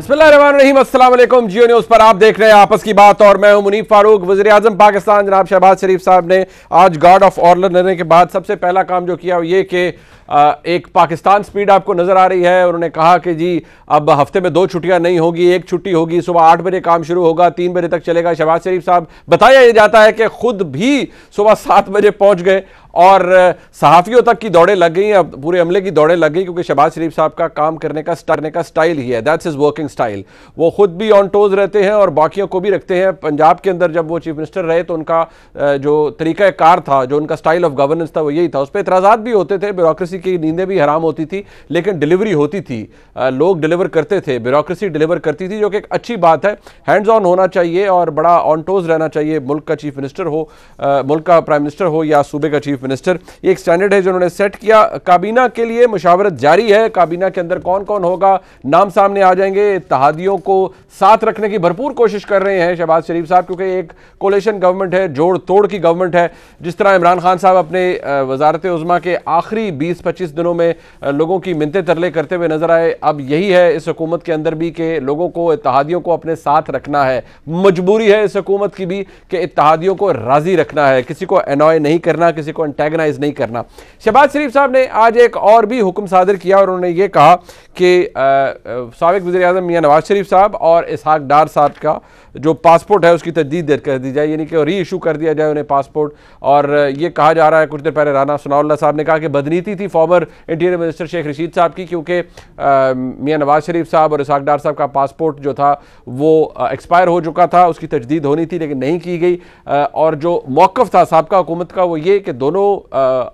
बिस्मिल्लाहिर्रहमानिर्रहीम, अस्सलाम वालेकुम। जियो न्यूज पर आप देख रहे हैं आपस की बात और मैं हूं मुनीफ फारूक। वज़ीर आज़म पाकिस्तान जनाब शहबाज शरीफ साहब ने आज गार्ड ऑफ ऑनर लेने के बाद सबसे पहला काम जो किया वो ये कि एक पाकिस्तान स्पीड आपको नजर आ रही है। उन्होंने कहा कि जी अब हफ्ते में 2 छुट्टियां नहीं होगी, एक छुट्टी होगी, सुबह 8 बजे काम शुरू होगा, 3 बजे तक चलेगा। शहबाज शरीफ साहब बताया जाता है कि खुद भी सुबह 7 बजे पहुंच गए और सहाफियों तक की दौड़ें लग गई, अब पूरे अमले की दौड़ें लग गई, क्योंकि शहबाज शरीफ साहब का काम करने का स्टाइल ही है, दैट्स हिज वर्किंग स्टाइल। वो खुद भी ऑन टोज रहते हैं और बाकियों को भी रखते हैं। पंजाब के अंदर जब वो चीफ मिनिस्टर रहे तो उनका जो तरीका कार था, जो उनका स्टाइल ऑफ गवर्नेंस था, वो यही था। उस पर इतराज़ात भी होते थे, ब्यूरोक्रेसी की नींदें भी हराम होती थी, लेकिन डिलीवरी होती थी, लोग डिलीवर करते थे, ब्यूरोक्रेसी डिलीवर करती थी, जो कि एक अच्छी बात है। हैंड्स ऑन होना चाहिए और बड़ा ऑन टोज रहना चाहिए, मुल्क का चीफ मिनिस्टर हो, मुल्क का प्राइम मिनिस्टर हो या सूबे का चीफ मिनिस्टर। ये एक स्टैंडर्ड है जो उन्होंने सेट किया। काबीना के लिए मुशावरत जारी है। काबीना के अंदर कौन कौन होगा, नाम सामने आ जाएंगे। इत्तेहादियों को साथ रखने की भरपूर कोशिश कर रहे हैं शहबाज शरीफ साहब, क्योंकि एक कोलेशन गवर्नमेंट है, जोड़ तोड़ की गवर्नमेंट है। जिस तरह इमरान खान साहब अपने वजारत उज़्मा के आखिरी 20-25 दिनों में लोगों की मिन्नतें तरले करते हुए नजर आए, अब यही है इस हुकूमत के अंदर भी कि लोगों को, इत्तेहादियों को अपने साथ रखना है। मजबूरी है इस हुकूमत की भी कि इत्तेहादियों को राजी रखना है, किसी को एनॉय नहीं करना, किसी को एंटेगनाइज नहीं करना। शहबाज शरीफ साहब ने आज एक और भी हुक्म सादर किया और उन्होंने ये कहा कि साबिक वज़ीर आज़म मियां नवाज शरीफ साहब और इसहाक डार साहब का जो पासपोर्ट है उसकी तजदीद कर दी जाए, यानी कि री इशू कर दिया जाए उन्हें पासपोर्ट। और ये कहा जा रहा है, कुछ देर पहले राना सनाउल्लाह साहब ने कहा कि बदनीति थी former interior minister Sheikh Rashid साहब की, क्योंकि मियां नवाज शरीफ साहब और इसहाक डार साहब का पासपोर्ट जो था वो एक्सपायर हो चुका था, उसकी तजदीद होनी थी लेकिन नहीं की गई। और जो मौक़िफ़ था साबका हुकूमत का वो ये कि दोनों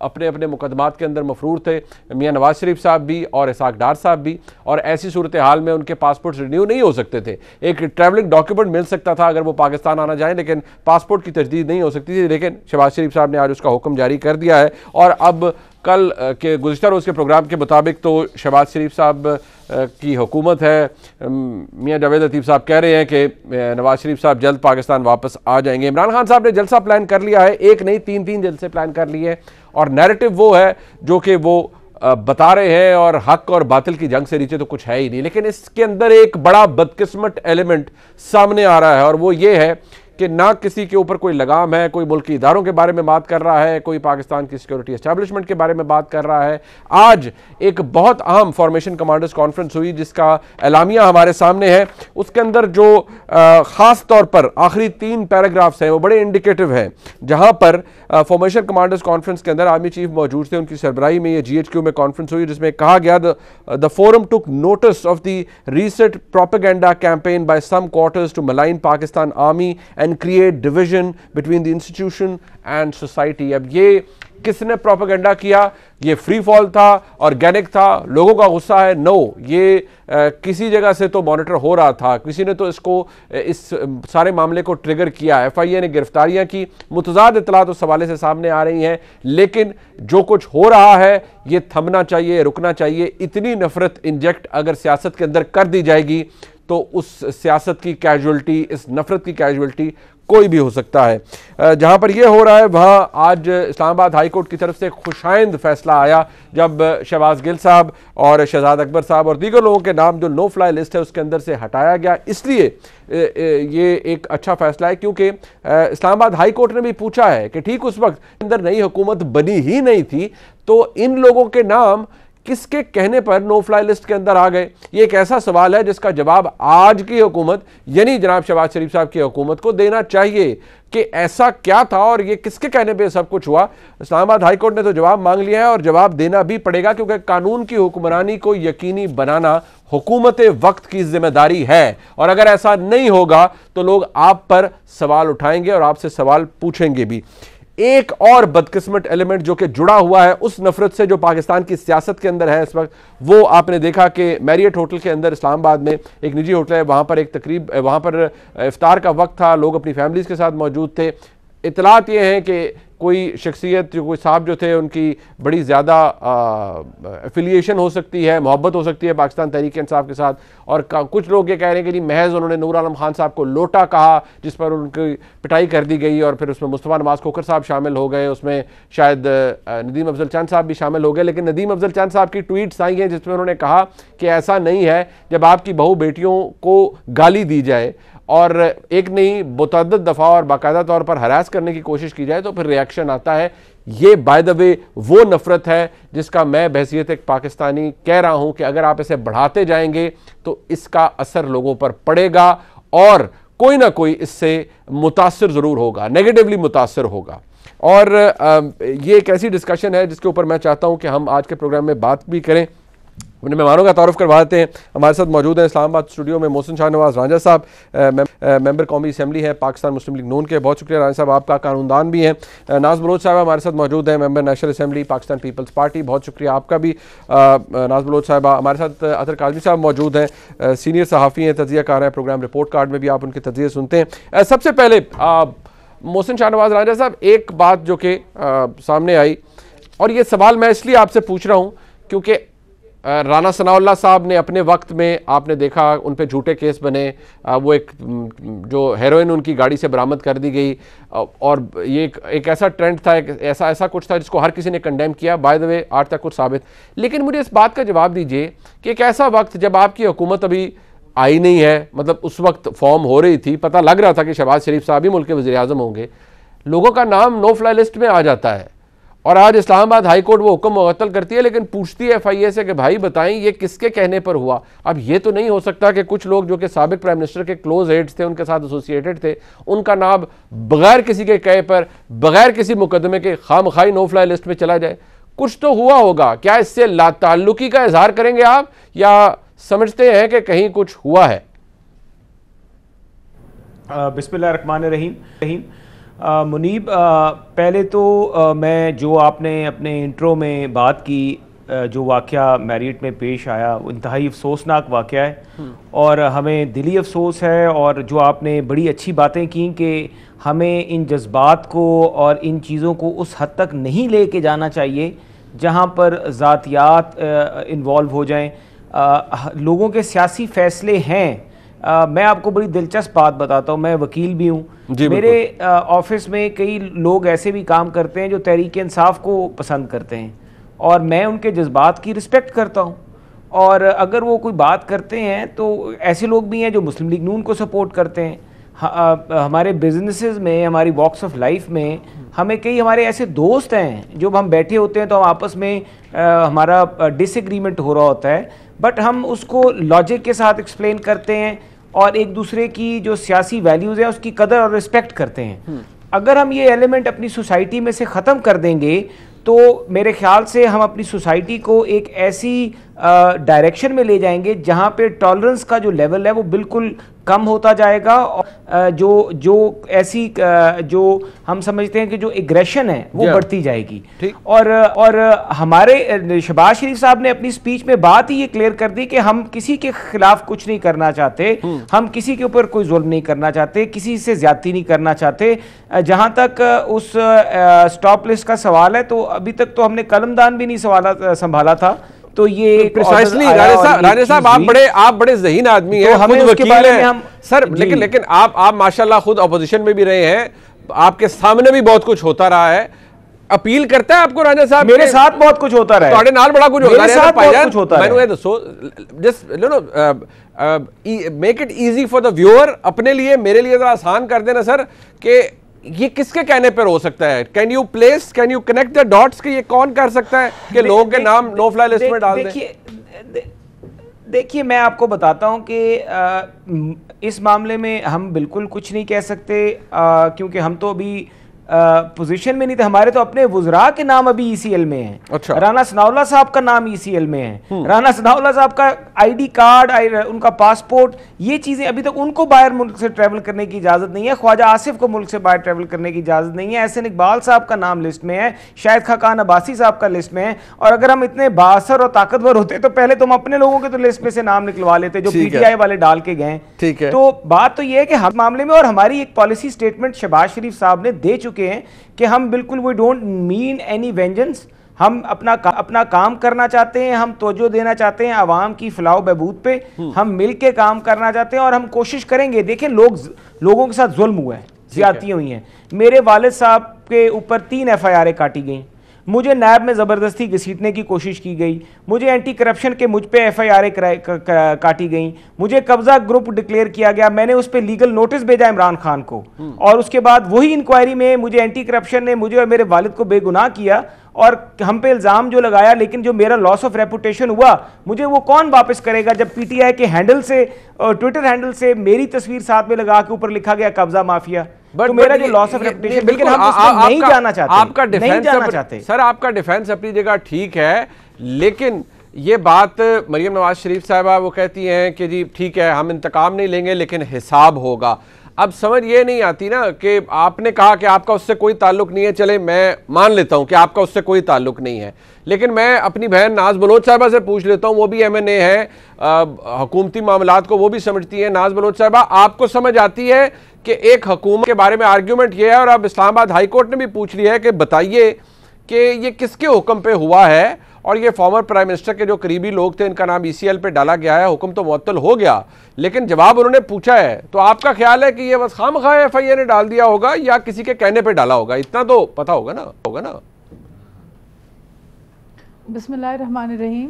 अपने अपने मुकदमात के अंदर मफरूर थे, मियां नवाज शरीफ साहब भी और इसहाक डार साहब भी, और ऐसी सूरत हाल में उनके पासपोर्ट रिन्यू नहीं हो सकते थे। एक ट्रैवलिंग डॉक्यूमेंट मिल सकता था अगर वो पाकिस्तान आना चाहें, लेकिन पासपोर्ट की तजदीद नहीं हो सकती थी। लेकिन शहबाज शरीफ साहब ने आज उसका हुक्म जारी कर दिया है। और अब कल के गुज़िश्ता रोज़ के प्रोग्राम के मुताबिक तो शहबाज शरीफ साहब की हुकूमत है। मियां जावेद लतीफ़ साहब कह रहे हैं कि नवाज शरीफ साहब जल्द पाकिस्तान वापस आ जाएंगे। इमरान खान साहब ने जलसा प्लान कर लिया है, एक नहीं 3 जलसे प्लान कर लिए हैं, और नैरेटिव वो है जो कि वो बता रहे हैं, और हक और बातिल की जंग से नीचे तो कुछ है ही नहीं। लेकिन इसके अंदर एक बड़ा बदकिस्मत एलिमेंट सामने आ रहा है, और वो ये है कि ना किसी के ऊपर कोई लगाम है, कोई मुल्की इदारों के बारे में बात कर रहा है, कोई पाकिस्तान की सिक्योरिटी एस्टैब्लिशमेंट के बारे में बात कर रहा है। आज एक बहुत अहम फॉर्मेशन कमांडर्स कॉन्फ्रेंस हुई जिसका एलामिया हमारे सामने है। उसके अंदर जो ख़ास तौर पर आखिरी 3 पैराग्राफ्स हैं वो बड़े इंडिकेटिव हैं, जहां पर फॉर्मेशन कमांडर्स कॉन्फ्रेंस के अंदर आर्मी चीफ मौजूद थे, उनकी सरबराही में ये GHQ में कॉन्फ्रेंस हुई, जिसमें कहा गया the forum took notice of the recent propaganda campaign by some quarters to malign Pakistan army and create division between the institution and society। अब ये किसने प्रोपेगेंडा किया? ये फ्री फॉल था, ऑर्गेनिक था, लोगों का गुस्सा है? नो, ये किसी जगह से तो मॉनिटर हो रहा था, किसी ने तो इसको, इस सारे मामले को ट्रिगर किया। FIA ने गिरफ्तारियां की, मुतज़ाद इत्तलात उस हवाले से सामने आ रही हैं, लेकिन जो कुछ हो रहा है ये थमना चाहिए, रुकना चाहिए। इतनी नफरत इंजेक्ट अगर सियासत के अंदर कर दी जाएगी तो उस सियासत की कैजुअल्टी, इस नफरत की कैजुअल्टी कोई भी हो सकता है। जहां पर यह हो रहा है वहां आज इस्लामाबाद हाई कोर्ट की तरफ से खुशाइंद फैसला आया, जब शहबाज गिल साहब और शहजाद अकबर साहब और दीगर लोगों के नाम जो नो फ्लाई लिस्ट है उसके अंदर से हटाया गया। इसलिए ये एक अच्छा फैसला है, क्योंकि इस्लामाबाद हाई कोर्ट ने भी पूछा है कि ठीक उस वक्त अंदर नई हुकूमत बनी ही नहीं थी, तो इन लोगों के नाम किसके कहने पर नो फ्लाई लिस्ट के अंदर आ गए? ये एक ऐसा सवाल है जिसका जवाब आज की हुकूमत, यानी जनाब शहबाज शरीफ साहब की हुकूमत को देना चाहिए कि ऐसा क्या था और ये किसके कहने पे सब कुछ हुआ। इस्लामाबाद हाई कोर्ट ने तो जवाब मांग लिया है और जवाब देना भी पड़ेगा, क्योंकि कानून की हुक्मरानी को यकीनी बनाना हुकूमत वक्त की जिम्मेदारी है। और अगर ऐसा नहीं होगा तो लोग आप पर सवाल उठाएंगे और आपसे सवाल पूछेंगे भी। एक और बदकिस्मत एलिमेंट जो कि जुड़ा हुआ है उस नफरत से जो पाकिस्तान की सियासत के अंदर है इस वक्त, वो आपने देखा कि मैरियट होटल के अंदर, इस्लामाबाद में एक निजी होटल है, वहां पर एक तकरीब, वहां पर इफ्तार का वक्त था, लोग अपनी फैमिलीज के साथ मौजूद थे। इतलात ये हैं कि कोई शख्सियत जो कोई साहब जो थे उनकी बड़ी ज़्यादा एफिलिएशन हो सकती है, मोहब्बत हो सकती है पाकिस्तान तहरीक इंसाफ के साथ। और कुछ लोग ये कह रहे हैं कि जी महज उन्होंने नूर आलम खान साहब को लोटा कहा, जिस पर उनकी पिटाई कर दी गई, और फिर उसमें मुस्तफ़ा नवाज खोखर साहब शामिल हो गए, उसमें शायद नदीम अफजल चंद साहब भी शामिल हो गए। लेकिन नदीम अफजल चंद साहब की ट्वीट्स आई हैं जिसमें उन्होंने कहा कि ऐसा नहीं है, जब आपकी बहू बेटियों को गाली दी जाए और एक नहीं मुतअद्दिद दफ़ा और बाकायदा तौर पर हरास करने की कोशिश की जाए तो फिर रिएक्शन आता है। ये बाय द वे वो नफरत है जिसका मैं बहैसियत एक पाकिस्तानी कह रहा हूं कि अगर आप इसे बढ़ाते जाएंगे तो इसका असर लोगों पर पड़ेगा और कोई ना कोई इससे मुतासिर ज़रूर होगा, नेगेटिवली मुतासिर होगा। और ये एक ऐसी डिस्कशन है जिसके ऊपर मैं चाहता हूं कि हम आज के प्रोग्राम में बात भी करें। अपने मेहमानों का तारुफ करवा देते हैं। हमारे साथ मौजूद हैं इस्लामाबाद स्टूडियो में मोहसिन शाहनवाज रांझा साहब, मेंबर कौमी असम्बली है पाकिस्तान मुस्लिम लीग नून के। बहुत शुक्रिया रांझा साहब, आपका कानूनदान भी हैं। नाज बलोच साहब हमारे साथ मौजूद हैं, member national assembly Pakistan Peoples Party. बहुत शुक्रिया आपका भी नाज बलोच साहबा। हमारे साथ अतर काजमी साहब मौजूद हैं, सीनियर सहाफ़ी हैं, तज्ज़ियाकार हैं, प्रोग्राम रिपोर्ट कार्ड में भी आप उनके तज्ज़िये सुनते हैं। सबसे पहले मोहसिन शाहनवाज रांझा साहब, एक बात जो कि सामने आई, और ये सवाल मैं इसलिए आपसे पूछ रहा हूँ क्योंकि राना सनाउल्लाह साहब ने अपने वक्त में, आपने देखा उन पे झूठे केस बने, वो एक जो हेरोइन उनकी गाड़ी से बरामद कर दी गई, और ये एक ऐसा ट्रेंड था, ऐसा कुछ था जिसको हर किसी ने कंडेम किया, बाय द वे आज तक कुछ साबित। लेकिन मुझे इस बात का जवाब दीजिए कि एक ऐसा वक्त जब आपकी हुकूमत अभी आई नहीं है, मतलब उस वक्त फॉर्म हो रही थी, पता लग रहा था कि शहबाज शरीफ साहब ही मुल्क के वज़ीर आज़म होंगे, लोगों का नाम नो फ्लाई लिस्ट में आ जाता है, और आज इस्लामाबाद हाई कोर्ट वो हुक्म मुअत्तल करती है, लेकिन पूछती है FIA से कि भाई बताएं ये किसके कहने पर हुआ। अब ये तो नहीं हो सकता कि कुछ लोग जो कि साबिक प्राइम मिनिस्टर के क्लोज एड्स थे, उनके साथ एसोसिएटेड थे, उनका नाम बगैर किसी के कहे पर, बगैर किसी मुकदमे के खामखाई नो फ्लाई लिस्ट में चला जाए। कुछ तो हुआ होगा। क्या इससे लाताल्लुकी का इजहार करेंगे आप, या समझते हैं कि कहीं कुछ हुआ है? बिस्मिल्लाह रहमान रहीम। मुनीब, पहले तो मैं जो आपने अपने इंट्रो में बात की, जो वाक़या मैरियट में पेश आया वो इंतहाई अफसोसनाक वाक़या है और हमें दिली अफसोस है। और जो आपने बड़ी अच्छी बातें की कि हमें इन जज्बात को और इन चीज़ों को उस हद तक नहीं ले के जाना चाहिए जहाँ पर ज़ातियात इन्वॉल्व हो जाएं। लोगों के सियासी फ़ैसले हैं। मैं आपको बड़ी दिलचस्प बात बताता हूँ, मैं वकील भी हूँ, मेरे ऑफिस में कई लोग ऐसे भी काम करते हैं जो तहरीक इंसाफ को पसंद करते हैं, और मैं उनके जज्बात की रिस्पेक्ट करता हूँ। और अगर वो कोई बात करते हैं तो ऐसे लोग भी हैं जो मुस्लिम लीग नून को सपोर्ट करते हैं। हमारे बिजनेसेस में, हमारी वॉक्स ऑफ लाइफ में हमें कई हमारे ऐसे दोस्त हैं जब हम बैठे होते हैं तो हम आपस में हमारा डिसएग्रीमेंट हो रहा होता है, बट हम उसको लॉजिक के साथ एक्सप्लेन करते हैं और एक दूसरे की जो सियासी वैल्यूज़ हैं उसकी कदर और रिस्पेक्ट करते हैं। अगर हम ये एलिमेंट अपनी सोसाइटी में से ख़त्म कर देंगे तो मेरे ख्याल से हम अपनी सोसाइटी को एक ऐसी डायरेक्शन में ले जाएंगे जहाँ पे टॉलरेंस का जो लेवल है वो बिल्कुल कम होता जाएगा, और जो ऐसी जो हम समझते हैं कि जो एग्रेशन है वो बढ़ती जाएगी। और हमारे शहबाज शरीफ साहब ने अपनी स्पीच में बात ही ये क्लियर कर दी कि हम किसी के खिलाफ कुछ नहीं करना चाहते, हम किसी के ऊपर कोई जुल्म नहीं करना चाहते, किसी से ज्यादती नहीं करना चाहते। जहां तक उस स्टॉप लिस्ट का सवाल है तो अभी तक तो हमने कलमदान भी नहीं संभाला था, तो ये प्रिसाइसली राजा साहब आप बड़े ज़हीन आदमी हैं, हमें उसके बारे में हम सर, लेकिन आप माशाल्लाह खुद अपोजिशन में भी रहे हैं, आपके सामने भी बहुत कुछ होता रहा है। अपील करता है आपको राजा साहब? मेरे साथ बहुत कुछ होता रहा है, ਤੁਹਾਡੇ ਨਾਲ बड़ा कुछ होता है, मैंने दसो, just you know make it easy for the viewer, अपने लिए मेरे लिए जरा आसान कर देना सर कि ये किसके कहने पर हो सकता है। Can you connect the dots कि ये कौन कर सकता है कि लोगों के नाम नो फ्लाई लिस्ट में डाल दें? देखिए मैं आपको बताता हूं कि इस मामले में हम बिल्कुल कुछ नहीं कह सकते, क्योंकि हम तो अभी पोजीशन में नहीं थे। हमारे तो अपने वुज़रा के नाम अभी ईसीएल में हैं। अच्छा। राना सनाउल्लाह साहब का नाम ईसीएल में है। राना सनाउल्लाह साहब का आईडी कार्ड, उनका पासपोर्ट, ये चीजें अभी तक उनको बाहर मुल्क से ट्रैवल करने की इजाजत नहीं है। ख्वाजा आसिफ को मुल्क से बाहर ट्रैवल करने की इजाजत नहीं है। एहसन इकबाल साहब का नाम लिस्ट में है, शाहिद खान अब्बासी साहब का लिस्ट में है। और अगर हम इतने बासर और ताकतवर होते तो पहले तुम अपने लोगों के तो लिस्ट में से नाम निकलवा लेते जो पीटीआई वाले डाल के गए। ठीक है। तो बात तो यह है कि हर मामले में, और हमारी एक पॉलिसी स्टेटमेंट शहबाज शरीफ साहब ने दे चुके हैं कि हम बिल्कुल we don't mean any vengeance. हम अपना काम करना चाहते हैं, हम तवज्जो देना चाहते हैं आवाम की फलाह बहबूद पे, हम मिल के काम करना चाहते हैं और हम कोशिश करेंगे। देखें, लोगों के साथ जुल्म हुआ है, ज्यादतियां हुई हैं। मेरे वालिद साहब के ऊपर 3 FIR काटी गई, मुझे नैब में ज़बरदस्ती घसीटने की कोशिश की गई, मुझे एंटी करप्शन के मुझ पे FIR काटी गई, मुझे कब्जा ग्रुप डिक्लेयर किया गया, मैंने उस पर लीगल नोटिस भेजा इमरान खान को, और उसके बाद वही इंक्वायरी में मुझे एंटी करप्शन ने मुझे और मेरे वालिद को बेगुनाह किया और हम पे इल्ज़ाम जो लगाया, लेकिन जो मेरा लॉस ऑफ रेपुटेशन हुआ मुझे वो कौन वापस करेगा जब पीटीआई के हैंडल से, ट्विटर हैंडल से मेरी तस्वीर साथ में लगा के ऊपर लिखा गया कब्जा माफिया। तो मेरा जो लॉस ऑफ रेपुटेशन, बिल्कुल हम उसमें नहीं जाना चाहते, आपका डिफेंस सर, आपका डिफेंस अपनी जगह ठीक है, लेकिन ये बात मरियम नवाज शरीफ साहबा वो कहती हैं कि जी ठीक है हम इंतकाम नहीं लेंगे लेकिन हिसाब होगा। अब समझ ये नहीं आती ना कि आपने कहा कि आपका उससे कोई ताल्लुक नहीं है, चले मैं मान लेता हूं कि आपका उससे कोई ताल्लुक नहीं है, लेकिन मैं अपनी बहन नाज बलोच साहबा से पूछ लेता हूं, वो भी MNA है, हुकूमती मामलात को वो भी समझती है। नाज बलोच साहबा, आपको समझ आती है कि एक हुकूमत के बारे में आर्ग्यूमेंट किया है और अब इस्लामाबाद हाई कोर्ट ने भी पूछ लिया है कि बताइए कि ये किसके हुक्म पे हुआ है, और ये फॉर्मर प्राइम मिनिस्टर के जो करीबी लोग थे इनका नाम ECL पे डाला गया है, हुक्म तो मुअत्तल हो गया लेकिन जवाब उन्होंने पूछा है। तो आपका ख्याल है कि ये बस खामखा FIR ने डाल दिया होगा या किसी के कहने पे डाला होगा? इतना तो पता होगा ना। बिस्मिल्लाहिर्रहमानिर्रहीम।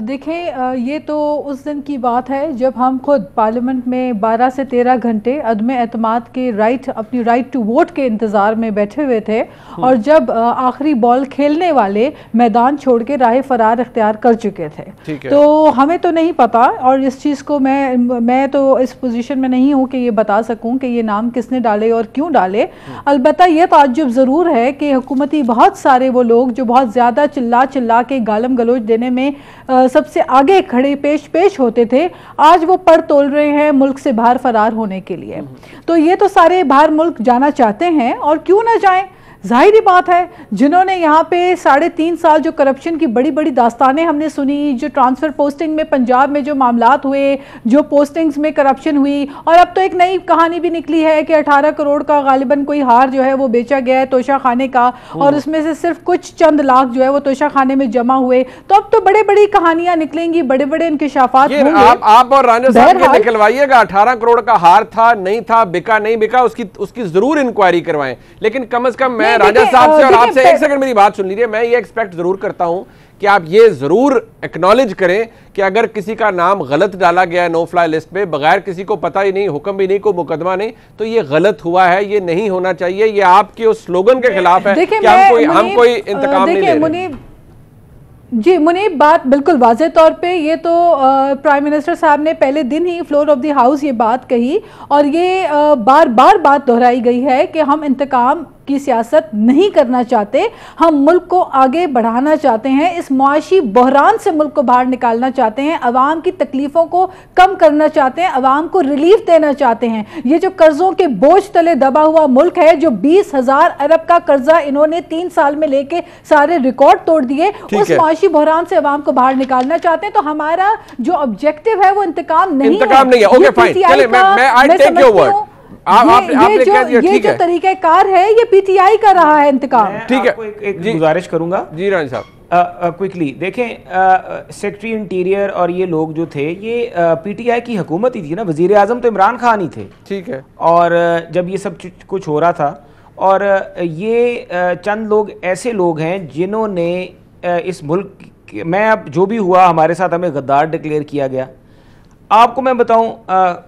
देखें, ये तो उस दिन की बात है जब हम खुद पार्लियामेंट में 12 से 13 घंटे अदम एतमाद के अपनी राइट टू वोट के इंतज़ार में बैठे हुए थे, और जब आखिरी बॉल खेलने वाले मैदान छोड़ के राह फरार इख्तियार कर चुके थे। तो हमें तो नहीं पता, और इस चीज़ को मैं तो इस पोजीशन में नहीं हूँ कि ये बता सकूँ कि ये नाम किसने डाले और क्यों डाले। अलबत्ता ये ताज्जुब ज़रूर है कि हुकूमती बहुत सारे वो लोग जो बहुत ज़्यादा चिल्ला के गालम गलोच देने में सबसे आगे खड़े पेश होते थे, आज वो पर तोल रहे हैं मुल्क से बाहर फरार होने के लिए। तो ये तो सारे बाहर मुल्क जाना चाहते हैं, और क्यों ना जाएं, जाहिर ही बात है। जिन्होंने यहाँ पे 3.5 साल जो करप्शन की बड़ी बड़ी दास्तानें हमने सुनी, जो ट्रांसफ़र पोस्टिंग में पंजाब में जो मामलात हुए, जो पोस्टिंग्स में करप्शन हुई, और अब तो एक नई कहानी भी निकली है कि 18 करोड़ का गालिबन कोई हार जो है वो बेचा गया है तोशा खाने का, और उसमें से सिर्फ कुछ चंद लाख जो है वो तोशा खाने में जमा हुए। तो अब तो बड़े बड़ी कहानियां निकलेंगी, बड़े बड़े इंकिशाफात होंगे। आप और राना साहब ये निकलवाइएगा, 18 करोड़ का हार था, नहीं था, बिका नहीं बिका, उसकी जरूर इंक्वायरी करवाएं। लेकिन कम से कम राजा साहब से और आपसे एक सेकंड मेरी बात सुन लीजिए, मैं ये एक्सपेक्ट जरूर करता हूं कि आप ये जरूर एक्नॉलेज करें कि अगर किसी का नाम गलत डाला गया है नो फ्लाई लिस्ट पे, बगैर किसी को पता ही नहीं, हुक्म भी नहीं, कोई मुकदमा नहीं, तो ये गलत हुआ है, ये नहीं होना चाहिए। ये आपके उस स्लोगन के खिलाफ है कि हम कोई इंतकाम नहीं ले रहे। जी मुनीब, बात बिल्कुल वाज़े तौर पे, ये तो प्राइम मिनिस्टर साहब ने पहले दिन ही फ्लोर ऑफ द हाउस ये बात कही, और ये बार बार बात दोहराई गई है कि हम इंतकाम की सियासत नहीं करना चाहते, हम मुल्क को आगे बढ़ाना चाहते हैं, इस मुआशी बहरान से मुल्क को बाहर निकालना चाहते हैं, अवाम की तकलीफ़ों को कम करना चाहते हैं, अवाम को रिलीफ देना चाहते हैं। ये जो कर्जों के बोझ तले दबा हुआ मुल्क है, जो 20,000 अरब का कर्जा इन्होंने 3 साल में लेके सारे रिकॉर्ड तोड़ दिए, उस मुआशी बहरान से अवाम को बाहर निकालना चाहते हैं। तो हमारा जो ऑब्जेक्टिव है वो इंतकाम नहीं है। ओके फाइन, चले मैं आई टेक योर वर्ड। ये जो तरीक़ाकार है ये पीटीआई का रहा है इंतकाम। ठीक है, एक गुजारिश करूंगा जी रानी साहब, क्विकली देखें, सेक्रेटरी इंटीरियर और ये लोग जो थे ये पीटीआई की हुकूमत ही थी ना, वजीर आजम तो इमरान खान ही थे। ठीक है, और जब ये सब कुछ हो रहा था, और ये चंद लोग ऐसे लोग हैं जिन्होंने इस मुल्क में, अब जो भी हुआ हमारे साथ, हमें गद्दार डिक्लेयर किया गया। आपको मैं बताऊं,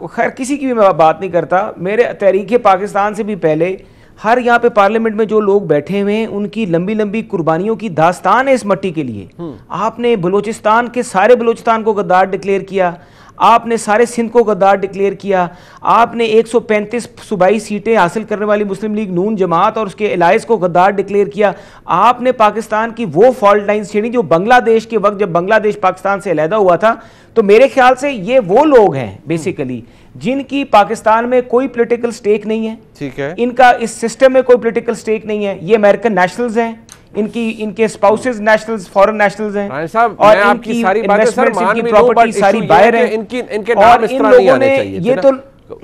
खैर किसी की भी मैं बात नहीं करता, मेरे तहरीक पाकिस्तान से भी पहले हर यहाँ पे पार्लियामेंट में जो लोग बैठे हुए हैं उनकी लंबी लंबी कुर्बानियों की दास्तान है इस मट्टी के लिए। आपने बलूचिस्तान के सारे बलूचिस्तान को गद्दार डिक्लेयर किया, आपने सारे सिंध को गद्दार डिक्लेयर किया, आपने 135 सूबाई सीटें हासिल करने वाली मुस्लिम लीग नून जमात और उसके एलाइज को गद्दार डिक्लेयर किया, आपने पाकिस्तान की वो फॉल्ट लाइन छेड़ी जो बांग्लादेश के वक्त, जब बांग्लादेश पाकिस्तान से अलहदा हुआ था। तो मेरे ख्याल से ये वो लोग हैं बेसिकली जिनकी पाकिस्तान में कोई पॉलिटिकल स्टेक नहीं है, ठीक है, इनका इस सिस्टम में कोई पॉलिटिकल स्टेक नहीं है, ये अमेरिकन नेशनल्स हैं, इनके स्पाउसेस नेशनल्स फॉरेन नेशनल्स हैं, और इनकी सारी इन्वेस्टमेंट्स, इनकी प्रॉपर्टी सारी बाहर है, इनके नाम इस तरह नहीं आने चाहिए। ये तो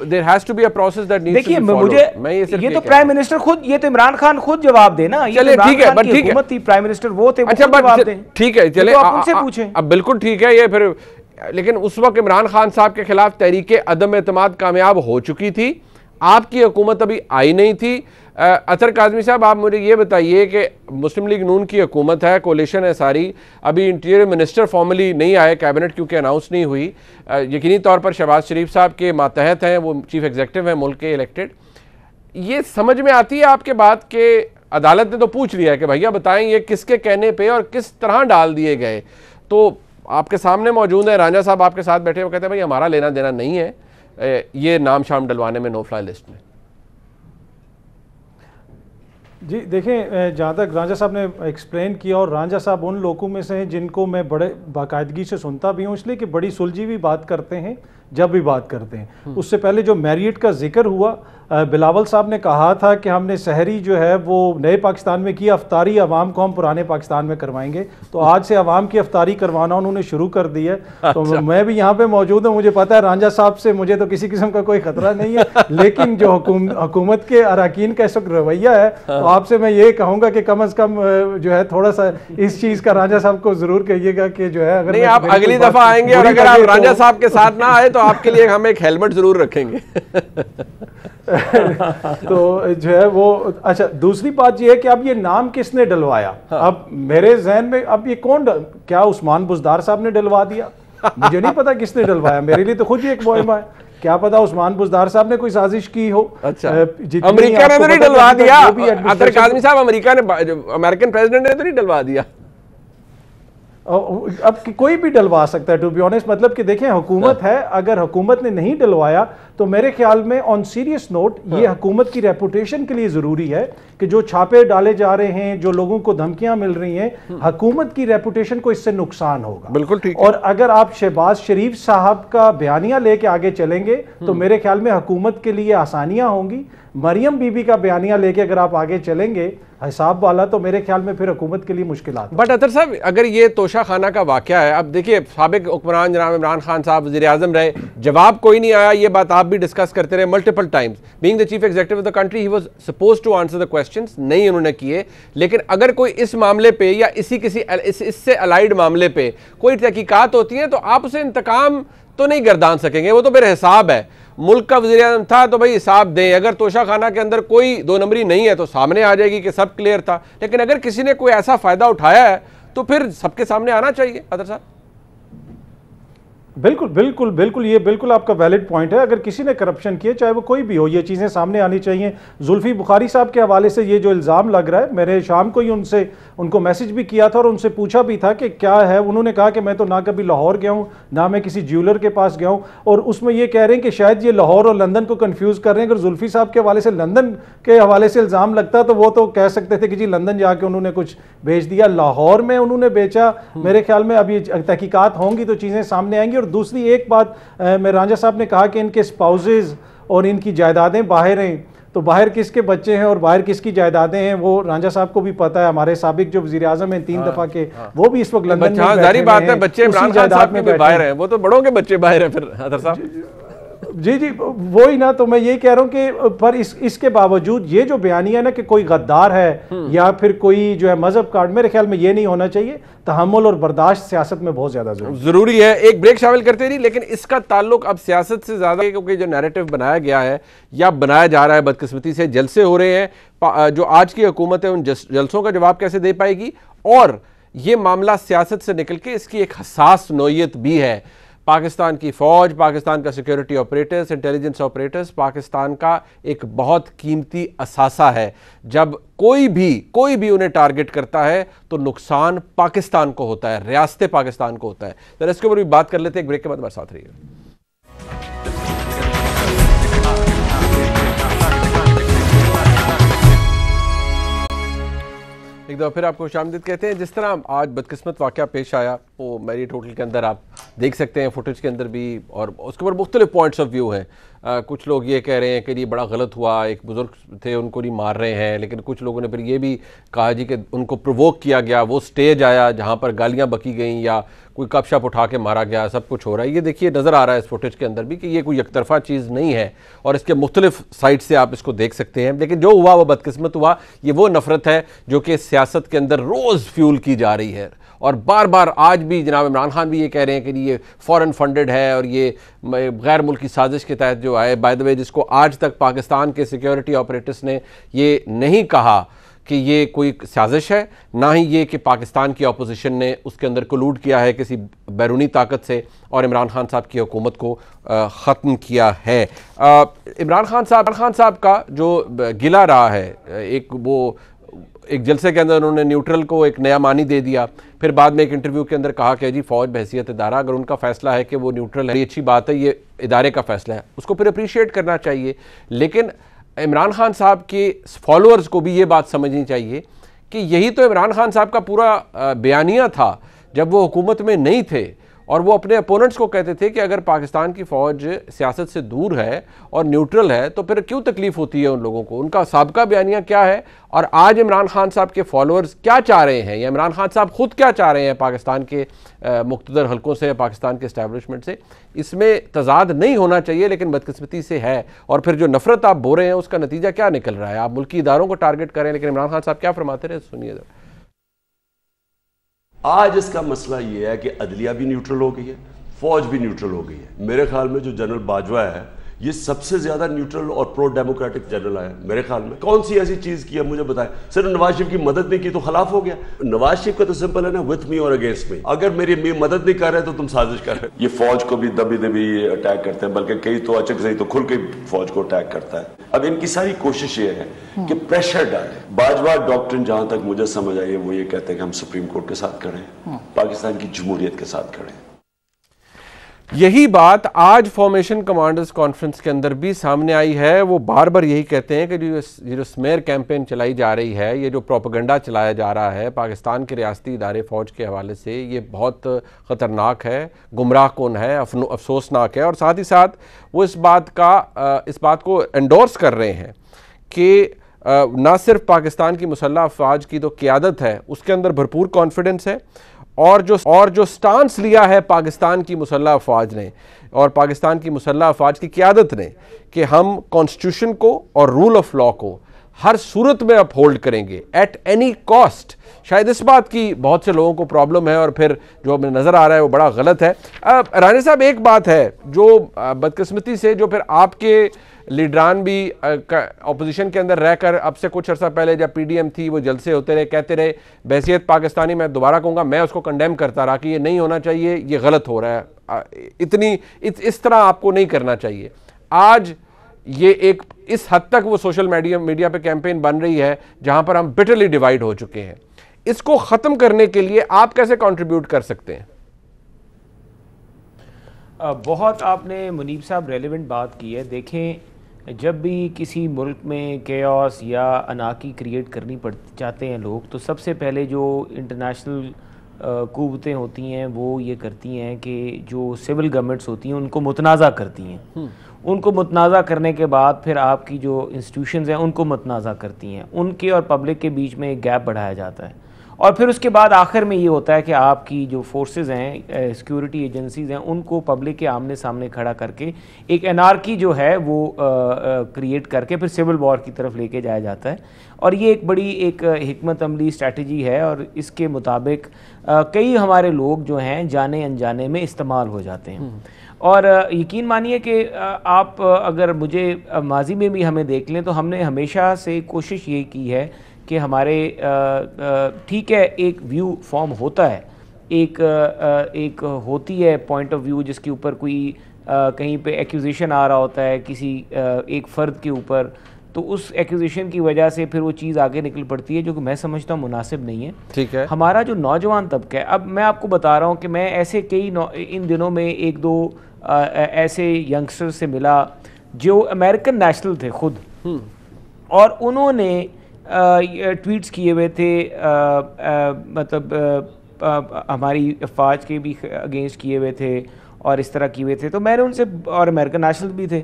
There has to be a process that needs to be followed। देखिए ये तो प्राइम मिनिस्टर खुद, ये तो इमरान खान खुद जवाब देना। चलिए ठीक है, बट ठीक है, प्राइम मिनिस्टर वो थे, अच्छा जवाब दें, ठीक है, चले आप उनसे पूछें। अब बिल्कुल ठीक है ये फिर, लेकिन उस वक्त इमरान खान साहब के खिलाफ तहरीके अदम एतमाद कामयाब हो चुकी थी, आपकी हुकूमत अभी आई नहीं थी। अतर काज़मी साहब, आप मुझे ये बताइए कि मुस्लिम लीग नून की हुकूमत है, कोलिशन है सारी, अभी इंटीरियर मिनिस्टर फॉर्मली नहीं आए, कैबिनेट क्योंकि अनाउंस नहीं हुई, यकीनी तौर पर शहबाज शरीफ साहब के मातहत हैं, वो चीफ एग्जीक्यूटिव हैं मुल्क के इलेक्टेड। ये समझ में आती है आपके बात के अदालत ने तो पूछ लिया है कि भैया बताएं ये किसके कहने पे और किस तरह डाल दिए गए, तो आपके सामने मौजूद है रांझा साहब आपके साथ बैठे, वो कहते हैं भाई हमारा लेना देना नहीं है ये नाम शाम डलवाने में, नो फ्लाई लिस्ट में। जी देखें, जहाँ तक रांझा साहब ने एक्सप्लेन किया, और रांझा साहब उन लोगों में से हैं जिनको मैं बड़े बाकायदगी से सुनता भी हूँ, इसलिए कि बड़ी सुलझी हुई बात करते हैं जब भी बात करते हैं। उससे पहले जो मैरियट का जिक्र हुआ, बिलावल साहब ने कहा था कि हमने सहरी जो है वो नए पाकिस्तान में की, अफ्तारी अवाम को हम पुराने पाकिस्तान में करवाएंगे, तो आज से अवाम की अफ्तारी करवाना उन्होंने शुरू कर दी है। तो मैं भी यहाँ पे मौजूद हूँ, मुझे पता है रांझा साहब से मुझे तो किसी किस्म का कोई खतरा नहीं है, लेकिन जो हुकूमत के अरकान का इस वक्त रवैया है, तो आपसे मैं ये कहूँगा कि कम अज़ कम जो है थोड़ा सा इस चीज़ का रांझा साहब को ज़रूर कहिएगा कि जो है अगर आप अगली दफ़ा आएंगे और अगर आप रांझा साहब के साथ ना आए तो आपके लिए हम एक हेलमेट ज़रूर रखेंगे। तो जो है वो, अच्छा दूसरी बात ये है कि अब ये नाम किसने डलवाया। हाँ। अब मेरे जहन में अब ये कौन क्या उस्मान बुज़दार साहब ने डलवा दिया, मुझे नहीं पता किसने डलवाया, मेरे लिए तो खुद ही एक मुहिम है, क्या पता उस्मान बुज़दार साहब ने कोई साजिश की हो। अच्छा, अमेरिका ने तो नहीं डलवा दिया, अतर काज़मी साहब, अमेरिका ने, अमेरिकन प्रेसिडेंट ने तो नहीं डलवा दिया, अब कोई भी डलवा सकता है टू बी ऑनेस्ट। मतलब कि देखें हुकूमत है, अगर हुकूमत ने नहीं डलवाया तो मेरे ख्याल में ऑन सीरियस नोट ये हुकूमत की रेपुटेशन के लिए ज़रूरी है कि जो छापे डाले जा रहे हैं, जो लोगों को धमकियां मिल रही हैं, हुकूमत की रेपुटेशन को इससे नुकसान होगा। बिल्कुल ठीक। और अगर आप शहबाज शरीफ साहब का बयानिया लेके आगे चलेंगे तो मेरे ख्याल में हुकूमत के लिए आसानियां होंगी। मरियम बीबी का बयानिया लेके अगर आप आगे चलेंगे हिसाब वाला, तो मेरे ख्याल में फिर हुकूमत के लिए मुश्किलात। बट अतर साहब, अगर ये तोशा खाना का वाकया है, अब देखिए साबिक हुक्मरान जनाब इमरान खान साहब वज़ीर आज़म रहे, जवाब कोई नहीं आया, ये बात आप भी डिस्कस करते रहे multiple times, being the chief executive of the country he was supposed to answer the questions, नहीं उन्होंने किए। लेकिन अगर कोई इस मामले पे या इससे अलाइड मामले पे कोई तहकीकात होती है तो आप उसे इंतकाम तो नहीं गर्दान सकेंगे, वो तो मेरा हिसाब है, मुल्क का वज़ीर आज़म था तो भाई हिसाब दें। अगर तोशा खाना के अंदर कोई दो नंबरी नहीं है तो सामने आ जाएगी कि सब क्लियर था, लेकिन अगर किसी ने कोई ऐसा फायदा उठाया है तो फिर सबके सामने आना चाहिए। अदर साहब बिल्कुल बिल्कुल बिल्कुल, ये बिल्कुल आपका वैलिड पॉइंट है। अगर किसी ने करप्शन किया, चाहे वो कोई भी हो, ये चीज़ें सामने आनी चाहिए। जुल्फी बुखारी साहब के हवाले से ये जो इल्ज़ाम लग रहा है, मैंने शाम को ही उनको मैसेज भी किया था और उनसे पूछा भी था कि क्या है। उन्होंने कहा कि मैं तो ना कभी लाहौर गया हूँ, ना मैं किसी ज्वेलर के पास गया हूँ, और उसमें ये कह रहे हैं कि शायद ये लाहौर और लंदन को कन्फ्यूज़ कर रहे हैं। अगर जुल्फी साहब के हवाले से लंदन के हवाले से इल्ज़ाम लगता तो वो तो कह सकते थे कि जी लंदन जाके उन्होंने कुछ भेज दिया, लाहौर में उन्होंने बेचा। मेरे ख्याल में अभी तहकीकात होंगी तो चीज़ें सामने आएंगी। और दूसरी एक बात, मैं रांझा साहब ने कहा कि इनके स्पाउसेज और इनकी जायदादें बाहर हैं, तो बाहर किसके बच्चे हैं और बाहर किसकी जायदादें हैं वो रांझा साहब को भी पता है। हमारे साबिक जो वज़ीर आज़म हैं 3 दफा के, वो भी इस वक्त लंदन में बैठे हैं। बात है, बच्चे इमरान खान साहब में बाहर हैं, वो तो बड़ों के बच्चे बाहर हैं। फिर अदर साहब जी जी वो ही ना, तो मैं ये कह रहा हूँ कि पर इसके बावजूद ये जो बयानिया है ना कि कोई गद्दार है या फिर कोई जो है मजहब कार्ड, मेरे ख्याल में ये नहीं होना चाहिए। तहम्मुल और बर्दाश्त सियासत में बहुत ज्यादा जरूरी है। एक ब्रेक शामिल करते रही, लेकिन इसका ताल्लुक अब सियासत से ज्यादा है, क्योंकि जो नैरेटिव बनाया गया है या बनाया जा रहा है, बदकिस्मती से जलसे हो रहे हैं। जो आज की हुकूमत है उन जलसों का जवाब कैसे दे पाएगी, और ये मामला सियासत से निकल के इसकी एक हसास नोयत भी है। पाकिस्तान की फ़ौज, पाकिस्तान का security operators, intelligence operators Pakistan का एक बहुत कीमती असासा है। जब कोई भी उन्हें टारगेट करता है तो नुकसान पाकिस्तान को होता है, रियासत पाकिस्तान को होता है। तो इसके ऊपर भी बात कर लेते हैं, एक ब्रेक के बाद हमारे साथ रहिए। दफ़ा फिर आपको खुशामदीद कहते हैं। जिस तरह आज बदकिस्मत वाक़या पेश आया वो मैरियट होटल के अंदर आप देख सकते हैं, फुटेज के अंदर भी, और उसके ऊपर मुख्तलिफ पॉइंट्स ऑफ व्यू हैं। कुछ लोग ये कह रहे हैं कि ये बड़ा गलत हुआ, एक बुज़ुर्ग थे उनको नहीं मार रहे हैं, लेकिन कुछ लोगों ने फिर ये भी कहा जी कि उनको प्रोवोक किया गया, वो स्टेज आया जहाँ पर गालियाँ बकी गई या कोई कपशप उठा के मारा गया, सब कुछ हो रहा है। ये देखिए नज़र आ रहा है इस फुटेज के अंदर भी कि ये कोई एकतरफा चीज़ नहीं है और इसके मुख्तलिफ साइड से आप इसको देख सकते हैं। लेकिन जो हुआ वो बदकिस्मत हुआ। ये वो नफरत है जो कि सियासत के अंदर रोज़ फ्यूल की जा रही है और बार बार आज भी जनाब इमरान खान भी ये कह रहे हैं कि ये फॉरेन फंडेड है और ये गैर मुल्की साजिश के तहत जो आए। बाय द वे, जिसको आज तक पाकिस्तान के सिक्योरिटी ऑपरेटर्स ने ये नहीं कहा कि ये कोई साजिश है, ना ही ये कि पाकिस्तान की अपोजिशन ने उसके अंदर कोलूड किया है किसी बैरूनी ताकत से और इमरान खान साहब की हुकूमत को ख़त्म किया है। इमरान खान साहब का जो गिला रहा है, एक जलसे के अंदर उन्होंने न्यूट्रल को एक नया मानी दे दिया, फिर बाद में एक इंटरव्यू के अंदर कहा कि जी फ़ौज बहैसियत इदारा, अगर उनका फ़ैसला है कि वो न्यूट्रल है, ये अच्छी बात है, ये इदारे का फ़ैसला है, उसको फिर अप्रीशिएट करना चाहिए। लेकिन इमरान खान साहब के फॉलोअर्स को भी ये बात समझनी चाहिए कि यही तो इमरान खान साहब का पूरा बयानिया था जब वो हुकूमत में नहीं थे और वो अपने अपोनेंट्स को कहते थे कि अगर पाकिस्तान की फ़ौज सियासत से दूर है और न्यूट्रल है तो फिर क्यों तकलीफ़ होती है उन लोगों को। उनका साबका बयानिया क्या है और आज इमरान खान साहब के फॉलोअर्स क्या चाह रहे हैं या इमरान खान साहब खुद क्या चाह रहे हैं पाकिस्तान के मुख्तदर हलकों से, पाकिस्तान के इस्टेब्लिशमेंट से, इसमें तजाद नहीं होना चाहिए, लेकिन बदकिस्मती से है। और फिर जो नफरत आप बो रहे हैं उसका नतीजा क्या निकल रहा है। आप मुल्की इदारों को टारगेट करें, लेकिन इमरान खान साहब क्या फरमाते रहे, सुनिए। आज इसका मसला ये है कि अदलिया भी न्यूट्रल हो गई है, फौज भी न्यूट्रल हो गई है। मेरे ख्याल में जो जनरल बाजवा है ये सबसे ज्यादा न्यूट्रल और प्रो डेमोक्रेटिक जनरल है मेरे ख्याल में। कौन सी ऐसी चीज की है मुझे बताएं। सिर्फ नवाज शरीफ की मदद नहीं की तो खिलाफ हो गया। नवाज शरीफ का तो सिंपल है ना, विथ मी और अगेंस्ट मी। अगर मेरी मदद नहीं कर रहे तो तुम साजिश कर रहे। ये फौज को भी दबी दबी अटैक करते हैं, बल्कि कई तो अचक से ही तो खुल के फौज को अटैक करता है। अब इनकी सारी कोशिश ये है कि प्रेशर डाले। बाजवा डॉक्ट्रिन जहां तक मुझे समझ आई है वो ये कहते हैं कि हम सुप्रीम कोर्ट के साथ खड़े हैं, पाकिस्तान की जमहूरियत के साथ खड़े हैं। यही बात आज फॉर्मेशन कमांडर्स कॉन्फ्रेंस के अंदर भी सामने आई है। वो बार बार यही कहते हैं कि जो स्मेयर कैंपेन चलाई जा रही है, ये जो प्रोपेगेंडा चलाया जा रहा है पाकिस्तान के रियासती इदारे फ़ौज के हवाले से, ये बहुत ख़तरनाक है, गुमराह कुन है, अफसोसनाक है। और साथ ही साथ वो इस बात को एंडोर्स कर रहे हैं कि ना सिर्फ पाकिस्तान की मुसल्लह अफवाज की तो क़ियादत है, उसके अंदर भरपूर कॉन्फिडेंस है, और जो स्टांस लिया है पाकिस्तान की मुसल्लह अफवाज ने और पाकिस्तान की मुसल्लह अफवाज की क़ियादत ने कि हम कॉन्स्टिट्यूशन को और रूल ऑफ लॉ को हर सूरत में अपहोल्ड करेंगे एट एनी कॉस्ट। शायद इस बात की बहुत से लोगों को प्रॉब्लम है और फिर जो हमें नज़र आ रहा है वो बड़ा गलत है। रानी साहब, एक बात है जो बदकिस्मती से जो फिर आपके लीडरान भी अपोजिशन के अंदर रहकर अब से कुछ अर्सा पहले जब PDM थी वो जलसे होते रहे, कहते रहे बहसियत पाकिस्तानी, मैं दोबारा कहूँगा, मैं उसको कंडेम करता रहा कि ये नहीं होना चाहिए, ये गलत हो रहा है, इस तरह आपको नहीं करना चाहिए। आज ये एक इस हद तक वो सोशल मीडिया पे कैंपेन बन रही है जहां पर हम बिटरली डिवाइड हो चुके हैं। इसको ख़त्म करने के लिए आप कैसे कंट्रीब्यूट कर सकते हैं? बहुत आपने मुनीब साहब रेलेवेंट बात की है। देखें, जब भी किसी मुल्क में केओस या अनाकी क्रिएट करनी चाहते हैं लोग, तो सबसे पहले जो इंटरनेशनल कुव्वतें होती हैं वो ये करती हैं कि जो सिविल गवर्नमेंट्स होती हैं उनको मुतनाज़ा करती हैं। उनको मुतनाज़ा करने के बाद फिर आपकी जो इंस्टीट्यूशंस हैं उनको मुतनाज़ा करती हैं, उनके और पब्लिक के बीच में एक गैप बढ़ाया जाता है। और फिर उसके बाद आखिर में ये होता है कि आपकी जो फोर्सेस हैं, सिक्योरिटी एजेंसीज़ हैं, उनको पब्लिक के आमने सामने खड़ा करके एक एनार्की जो है वो क्रिएट करके फिर सिविल वॉर की तरफ लेके जाया जाता है। और ये एक बड़ी एक हिकमत अमली स्ट्रैटेजी है और इसके मुताबिक कई हमारे लोग जो हैं जाने अनजाने में इस्तेमाल हो जाते हैं। और यकीन मानिए कि आप अगर मुझे माजी में भी हमें देख लें तो हमने हमेशा से कोशिश ये की है कि हमारे ठीक है एक व्यू फॉर्म होता है, एक होती है पॉइंट ऑफ व्यू जिसके ऊपर कोई कहीं पे एक्यूजेशन आ रहा होता है किसी एक फ़र्द के ऊपर, तो उस एक्यूजेशन की वजह से फिर वो चीज़ आगे निकल पड़ती है जो कि मैं समझता हूँ मुनासिब नहीं है। ठीक है, हमारा जो नौजवान तबका है, अब मैं आपको बता रहा हूँ कि मैं ऐसे कई इन दिनों में एक दो ऐसे यंगस्टर्स से मिला जो अमेरिकन नेशनल थे खुद, और उन्होंने ट्वीट्स किए हुए थे, मतलब हमारी अफवाज के भी अगेंस्ट किए हुए थे और इस तरह किए हुए थे। तो मैंने उनसे, और अमेरिकन नेशनल भी थे,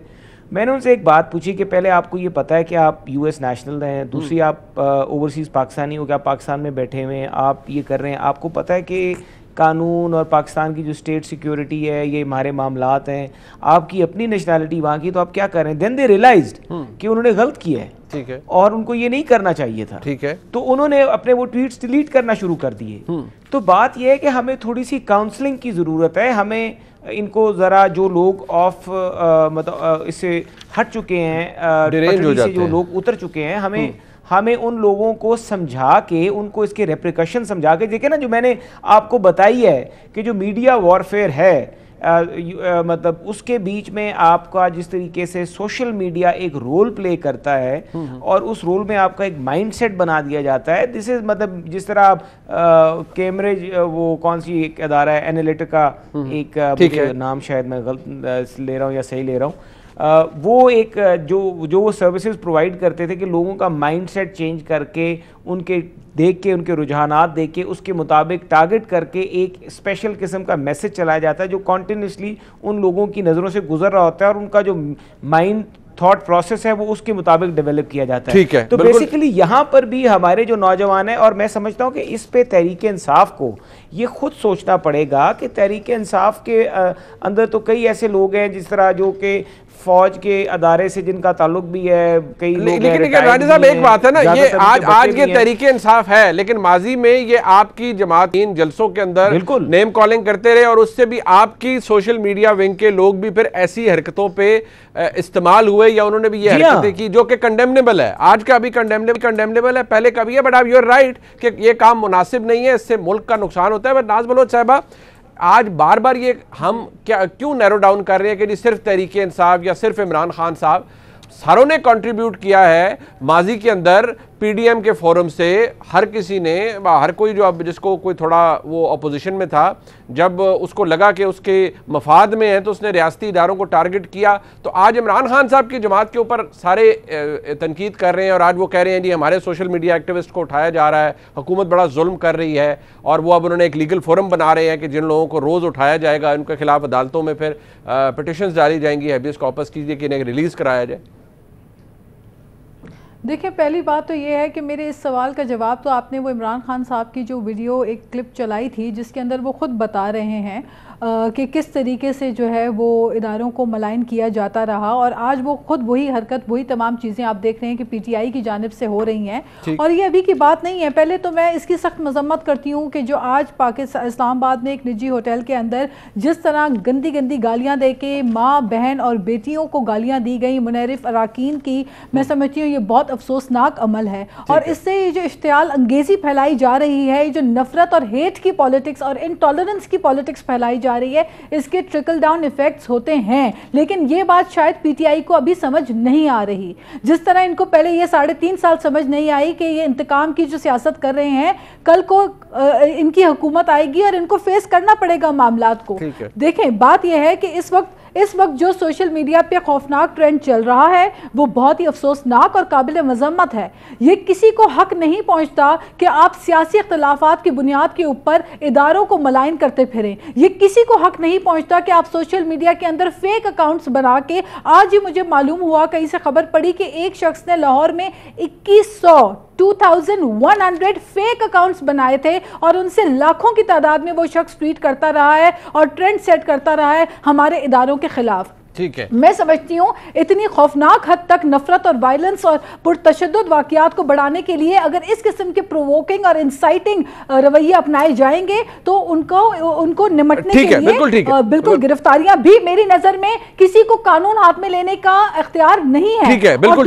मैंने उनसे एक बात पूछी कि पहले आपको ये पता है कि आप यूएस नेशनल हैं, दूसरी आप ओवरसीज़ पाकिस्तानी हो, क्या पाकिस्तान में बैठे हुए हैं, आप ये कर रहे हैं, आपको पता है कि कानून और पाकिस्तान की जो स्टेट सिक्योरिटी है, ये हमारे मामलात हैं, आपकी अपनी नेशनैलिटी वहाँ की, तो आप क्या कर रहे हैं? देन दे रियलाइज्ड कि उन्होंने गलत किया है, ठीक है, और उनको ये नहीं करना चाहिए था, ठीक है। तो उन्होंने अपने वो ट्वीट्स डिलीट करना शुरू कर दिए। तो बात यह है कि हमें थोड़ी सी काउंसलिंग की ज़रूरत है, हमें इनको ज़रा जो लोग ऑफ मतलब इससे हट चुके हैं, पटरी से जो लोग उतर चुके हैं, हमें उन लोगों को समझा के, उनको इसके रेप्रिकशन समझा के, देखिए ना, जो मैंने आपको बताई है कि जो मीडिया वॉरफेयर है, मतलब उसके बीच में आपका जिस तरीके से सोशल मीडिया एक रोल प्ले करता है और उस रोल में आपका एक माइंडसेट बना दिया जाता है। दिस इज, मतलब जिस तरह आप कैम्ब्रिज, वो कौन सी एक अदारा है, एनालिटिका, एक नाम शायद मैं गलत ले रहा हूँ या सही ले रहा हूँ, वो एक जो वो सर्विसेज प्रोवाइड करते थे कि लोगों का माइंडसेट चेंज करके, उनके देख के, उनके रुझानात देख के, उसके मुताबिक टारगेट करके एक स्पेशल किस्म का मैसेज चलाया जाता है जो कॉन्टिन्यूसली उन लोगों की नज़रों से गुजर रहा होता है और उनका जो माइंड थॉट प्रोसेस है वो उसके मुताबिक डेवलप किया जाता है। ठीक है, तो बेसिकली यहाँ पर भी हमारे जो नौजवान हैं, और मैं समझता हूँ कि इस पे तहरीक इंसाफ को ये खुद सोचना पड़ेगा कि तहरीक इंसाफ के अंदर तो कई ऐसे लोग हैं जिस तरह जो कि फौज के अदारे से जिनका ताल्लुक भी है, कई लोग, लेकिन रानी साहब एक बात है ना, ये आज के तरीके इंसाफ है, लेकिन माजी में ये आपकी जमात इन जलसों के अंदर नेम कॉलिंग करते रहे और उससे भी आपकी सोशल मीडिया विंग के लोग भी फिर ऐसी हरकतों पे इस्तेमाल हुए या उन्होंने भी ये हरकतें की जो कि कंडेमनेबल है। आज का भी कंडेमनेबल है, पहले का भी है, बट आप यू आर राइट कि ये काम मुनासिब नहीं है, इससे मुल्क का नुकसान होता है। बट नाज बलोच साहबा, आज बार बार ये हम क्यों नैरो डाउन कर रहे हैं कि जी सिर्फ तहरीक इंसाफ या सिर्फ इमरान खान साहब? सारों ने कंट्रीब्यूट किया है माजी के अंदर, पीडीएम के फोरम से हर किसी ने, हर कोई जो अब जिसको कोई थोड़ा वो अपोजिशन में था, जब उसको लगा कि उसके मफाद में है तो उसने रियासती इदारों को टारगेट किया। तो आज इमरान खान साहब की जमात के ऊपर सारे तनकीद कर रहे हैं और आज वो कह रहे हैं जी हमारे सोशल मीडिया एक्टिविस्ट को उठाया जा रहा है, हुकूमत बड़ा जुल्म कर रही है, और वो अब उन्होंने एक लीगल फोरम बना रहे हैं कि जिन लोगों को रोज़ उठाया जाएगा उनके खिलाफ अदालतों में फिर पिटिशंस डाली जाएंगी, हैबियस कॉर्पस कीजिए कि इन्हें रिलीज़ कराया जाए। देखिए, पहली बात तो ये है कि मेरे इस सवाल का जवाब तो आपने वो इमरान खान साहब की जो वीडियो एक क्लिप चलाई थी जिसके अंदर वो खुद बता रहे हैं कि किस तरीके से जो है वो इदारों को मलाइन किया जाता रहा, और आज वो खुद वही हरकत, वही तमाम चीज़ें आप देख रहे हैं कि पीटीआई की जानिब से हो रही हैं। और ये अभी की बात नहीं है, पहले तो मैं इसकी सख्त मजम्मत करती हूँ कि जो आज पाकिस्तान इस्लामाबाद में एक निजी होटल के अंदर जिस तरह गंदी गंदी गालियाँ दे के माँ बहन और बेटियों को गालियाँ दी गई मुनहरिफ अराकीन की, मैं समझती हूँ ये बहुत अफसोसनाक अमल है। और इससे ये जो इश्तियाल अंगेज़ी फैलाई जा रही है, जो नफरत और हेट की पॉलिटिक्स और इनटॉलरेंस की पॉलिटिक्स फैलाई जा रही है, इसके ट्रिकल डाउन इफेक्ट्स होते हैं। लेकिन ये बात शायद पीटीआई को अभी समझ नहीं आ रही, जिस तरह इनको पहले ये 3.5 साल समझ नहीं आई कि ये इंतकाम की जो सियासत कर रहे हैं, कल को इनकी हुकूमत आएगी और इनको फेस करना पड़ेगा मामलात को। देखें, बात यह है कि इस वक्त जो सोशल मीडिया पे खौफनाक ट्रेंड चल रहा है वो बहुत ही अफसोसनाक और काबिल मजम्मत है। ये किसी को हक नहीं पहुंचता कि आप सियासी इख्तलाफात की बुनियाद के ऊपर इदारों को मलाइन करते फिरें। ये किसी को हक नहीं पहुंचता कि आप सोशल मीडिया के अंदर फेक अकाउंट्स बना के, आज ही मुझे मालूम हुआ, कहीं से खबर पड़ी कि एक शख्स ने लाहौर में 2100 फेक अकाउंट्स बनाए थे और उनसे लाखों की तादाद में वो शख्स ट्वीट करता रहा है और ट्रेंड सेट करता रहा है हमारे इदारों के खिलाफ। ठीक है, मैं समझती हूँ इतनी खौफनाक हद तक नफरत और वायलेंस और पुरतशद्दुद वाकयात को बढ़ाने के लिए अगर इस किस्म के प्रोवोकिंग और इंसाइटिंग रवैये अपनाए जाएंगे तो उनको निमटने के लिए बिल्कुल गिरफ्तारियां भी मेरी नजर में किसी को कानून हाथ में लेने का इख्तियार नहीं है। और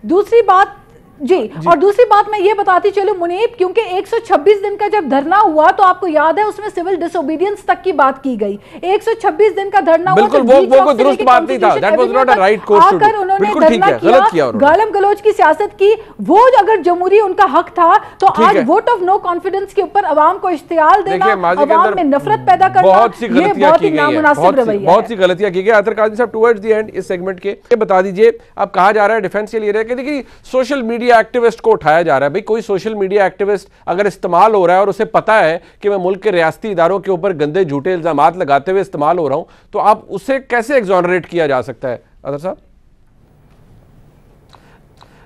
दूसरी बात जी, और दूसरी बात मैं ये बताती चलूं मुनीब, क्योंकि 126 दिन का जब धरना हुआ तो आपको याद है उसमें सिविल डिसोबीडियंस तक की बात की गई। 126 दिन का धरना हुआ, वो दुरुस्त बात नहीं था, that was not a right course to do. आकर उन्होंने धरना किया, गालम गलोच की सियासत की, वो अगर जमहूरी उनका हक था तो आज वोट ऑफ नो कॉन्फिडेंस के ऊपर अवाम को इश्तियाल देना, अवाम में नफरत पैदा करना, ये बहुत ही नामुनासिब रवैया है। बहुत सी गलतियां की गई। अतर काजी साहब, टुवर्ड्स द एंड इस सेगमेंट के ये बता दीजिए, अब कहा जा रहा है डिफेंस के लिए कि देखिए सोशल मीडिया मीडिया एक्टिविस्ट को उठाया जा रहा है। भाई कोई सोशल मीडिया एक्टिविस्ट अगर इस्तेमाल हो रहा है और उसे पता है कि मैं मुल्क के रियासती इदारों के ऊपर गंदे झूठे इल्जामात लगाते हुए इस्तेमाल हो रहा हूं, तो आप उसे कैसे एग्जॉनरेट किया जा सकता है अदर साहब?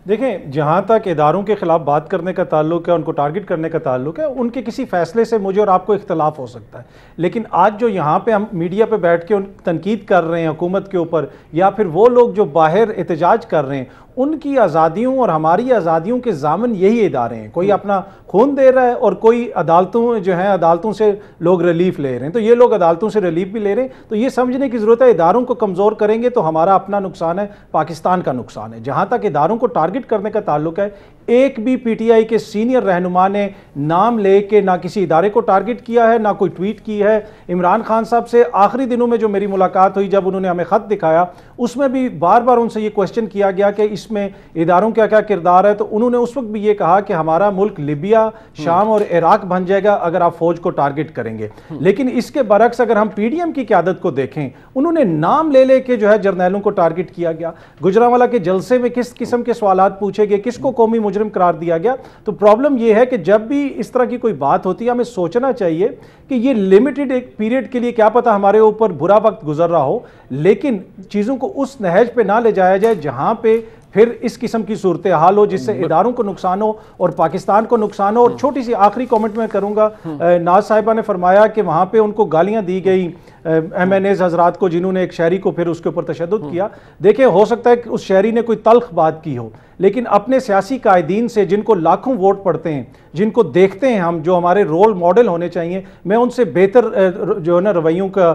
देखें, जहाँ तक इदारों के खिलाफ बात करने का ताल्लुक है, उनको टारगेट करने का ताल्लुक है, उनके किसी फैसले से मुझे और आपको इख्तलाफ हो सकता है, लेकिन आज जो यहाँ पे हम मीडिया पे बैठ के तनकीद कर रहे हैं हुकूमत के ऊपर, या फिर वो लोग जो बाहर एहतजाज कर रहे हैं, उनकी आज़ादियों और हमारी आज़ादियों के ज़ामन यही इदारे हैं। कोई अपना खून दे रहा है और कोई अदालतों जो हैं, अदालतों से लोग रिलीफ ले रहे हैं, तो ये लोग अदालतों से रिलीफ भी ले रहे हैं। तो ये समझने की ज़रूरत है, इदारों को कमज़ोर करेंगे तो हमारा अपना नुकसान है, पाकिस्तान का नुकसान है। जहाँ तक इदारों को टारगेट करने का ताल्लुक है, एक भी पीटीआई के सीनियर रहनुमा ने नाम लेके ना किसी इदारे को टारगेट किया है, ना कोई ट्वीट की है। इमरान खान साहब से आखिरी दिनों में जो मेरी मुलाकात हुई, जब उन्होंने हमें ख़त दिखाया, उसमें भी बार बार उनसे ये क्वेश्चन किया गया कि इसमें इदारों का क्या किरदार है, तो उन्होंने उस वक्त भी ये कहा कि हमारा मुल्क लिबिया, शाम और इराक बन जाएगा अगर आप फौज को टारगेट करेंगे। लेकिन इसके बरक्स अगर हम पीडीएम की क़यादत को देखें, उन्होंने नाम ले लेके जो है जर्नैलों को टारगेट किया गया। गुजरांवाला के जलसे में किस किस्म के सवालात पूछे गए, किसको कौमी मुजरिम करार दिया गया। तो प्रॉब्लम यह है कि जब भी इस तरह की कोई बात होती है, हमें सोचना चाहिए कि ये लिमिटेड एक पीरियड के लिए, क्या पता हमारे ऊपर बुरा वक्त गुजर रहा हो, लेकिन चीज़ों को उस नहज पे ना ले जाया जाए जहां पे फिर इस किस्म की सूरत हाल हो जिससे इदारों को नुकसान हो और पाकिस्तान को नुकसान हो। और छोटी सी आखिरी कमेंट मैं करूंगा, नाज साहिबा ने फरमाया कि वहां पे उनको गालियां दी गई MNAs हजरात को, जिन्होंने एक शहरी को फिर उसके ऊपर तशद्दुद किया। देखिए, हो सकता है कि उस शहरी ने कोई तल्ख बात की हो, लेकिन अपने सियासी कायदीन से, जिनको लाखों वोट पड़ते हैं, जिनको देखते हैं हम, जो हमारे रोल मॉडल होने चाहिए, मैं उनसे बेहतर जो है ना रवैयों का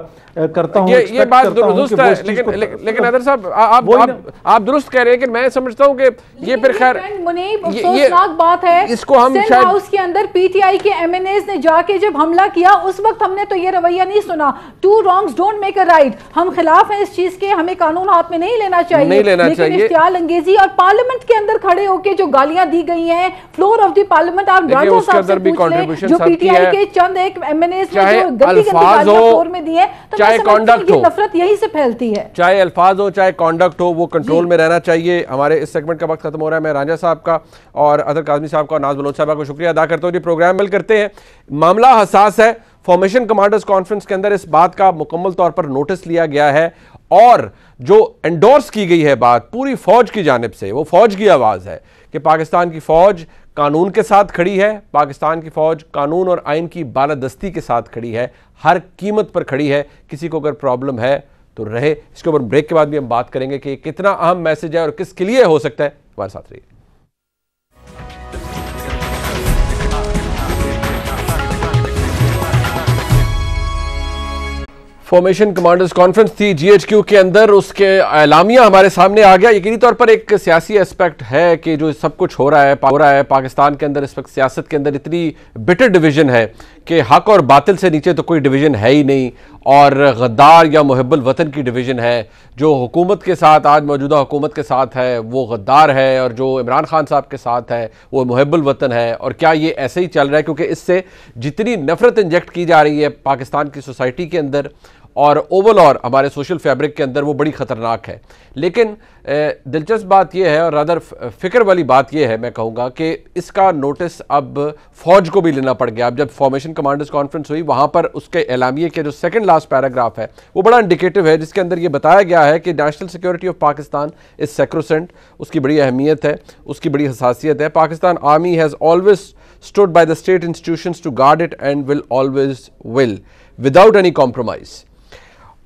करता हूं। ये बात दुरुस्त है, लेकिन अदर साहब आप दुरुस्त कह रहे हैं कि मैं समझता हूं कि ये फिर खैर अफसोसनाक बात है। इसको हम सिंध हाउस के अंदर पीटीआई के MNAs ने जाके जब हमला किया, उस वक्त हमने तो ये रवैया नहीं सुना, two wrongs don't make a right. हम खिलाफ हैं इस चीज के, हमें कानून हाथ में नहीं लेना चाहिए, लेकिन इख्तियाल अंगेजी और पार्लियामेंट के अंदर खड़े होकर जो गालियां दी गई हैं, फ्लोर ऑफ द पार्लियामेंट, आप राजा साहब से पूछ लें, जो पीटीआई के चंद एक MNAs ने जो गंदी गालियां फ्लोर में दी है, तो चाहे कॉन्डक्ट हो, नफरत यही से फैलती है। चाहे अल्फाज हो, चाहे कॉन्डक्ट हो, वो कंट्रोल में रहना चाहिए। हमारे इस सेगमेंट का वक्त खत्म हो रहा है। मैं राजा साहब का और अदर काज़मी साहब का और नाज बलोच साहब का शुक्रिया अदा करता हूँ जी। प्रोग्राम मिल करते हैं। मामला हसास है। फॉर्मेशन कमांडर्स कॉन्फ्रेंस के अंदर इस बात का मुकम्मल तौर पर नोटिस लिया गया है और जो एंडोर्स की गई है बात पूरी फौज की जानिब से, वो फौज की आवाज़ है कि पाकिस्तान की फौज कानून के साथ खड़ी है, पाकिस्तान की फौज कानून और आइन की बालादस्ती के साथ खड़ी है, हर कीमत पर खड़ी है। किसी को अगर प्रॉब्लम है तो रहे। इसके ऊपर ब्रेक के बाद भी हम बात करेंगे कि कितना अहम मैसेज है और किसके लिए हो सकता है। हमारे साथ रहिए। फॉर्मेशन कमांडर्स कॉन्फ्रेंस थी GHQ के अंदर, उसके एलामिया हमारे सामने आ गया। यकीनी तौर पर एक सियासी एस्पेक्ट है कि जो सब कुछ हो रहा है पाकिस्तान के अंदर इस वक्त सियासत के अंदर इतनी बिटर डिवीजन है कि हक और बातिल से नीचे तो कोई डिवीजन है ही नहीं, और गद्दार या मुहिब्बुल वतन की डिवीजन है। जो हुकूमत के साथ, आज मौजूदा हुकूमत के साथ है, वो गद्दार है, और जो इमरान खान साहब के साथ है वो मुहिब्बुल वतन है। और क्या ये ऐसे ही चल रहा है? क्योंकि इससे जितनी नफरत इंजेक्ट की जा रही है पाकिस्तान की सोसाइटी के अंदर और ओवरऑल हमारे सोशल फैब्रिक के अंदर, वो बड़ी ख़तरनाक है। लेकिन दिलचस्प बात यह है और रादर फिक्र वाली बात यह है, मैं कहूँगा कि इसका नोटिस अब फ़ौज को भी लेना पड़ गया। अब जब फॉर्मेशन कमांडर्स कॉन्फ्रेंस हुई, वहाँ पर उसके एलामिये के जो सेकंड लास्ट पैराग्राफ है वो बड़ा इंडिकेटिव है, जिसके अंदर ये बताया गया है कि national security of Pakistan is sacrosanct, उसकी बड़ी अहमियत है, उसकी बड़ी हसासियत है। Pakistan army has always stood by the state institutions to guard it and will always will without any compromise।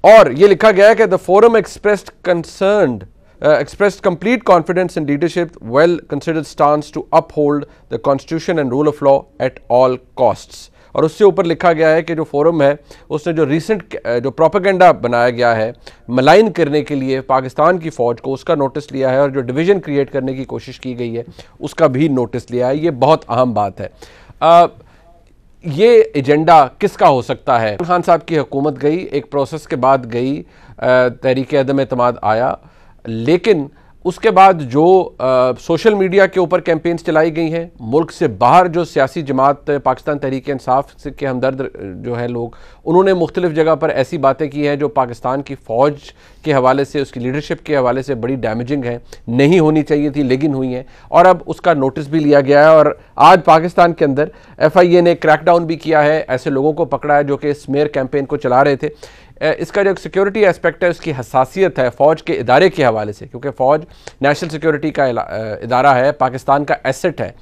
और ये लिखा गया है कि the forum expressed complete confidence in leadership well considered stance to uphold the constitution and rule of law at all costs। और उससे ऊपर लिखा गया है कि जो फोरम है उसने जो रिसेंट जो प्रोपेगेंडा बनाया गया है मलाइन करने के लिए पाकिस्तान की फ़ौज को, उसका नोटिस लिया है, और जो डिवीज़न क्रिएट करने की कोशिश की गई है उसका भी नोटिस लिया है। ये बहुत अहम बात है। ये एजेंडा किसका हो सकता है? खान साहब की हुकूमत गई, एक प्रोसेस के बाद गई, तहरीक अदम एतमाद आया, लेकिन उसके बाद जो सोशल मीडिया के ऊपर कैंपेन्स चलाई गई हैं, मुल्क से बाहर जो सियासी जमात पाकिस्तान तहरीक इंसाफ के हमदर्द जो है लोग, उन्होंने मुख्तलिफ जगह पर ऐसी बातें की हैं जो पाकिस्तान की फ़ौज के हवाले से, उसकी लीडरशिप के हवाले से बड़ी डैमेजिंग है, नहीं होनी चाहिए थी लेकिन हुई हैं, और अब उसका नोटिस भी लिया गया है। और आज पाकिस्तान के अंदर FIA ने क्रैकडाउन भी किया है, ऐसे लोगों को पकड़ा है जो कि स्मेयर कैंपेन को चला रहे थे। इसका जो सिक्योरिटी एस्पेक्ट है, उसकी हसासियत है फ़ौज के इदारे के हवाले से, क्योंकि फ़ौज नेशनल सिक्योरिटी का इदारा है, पाकिस्तान का एसेट है,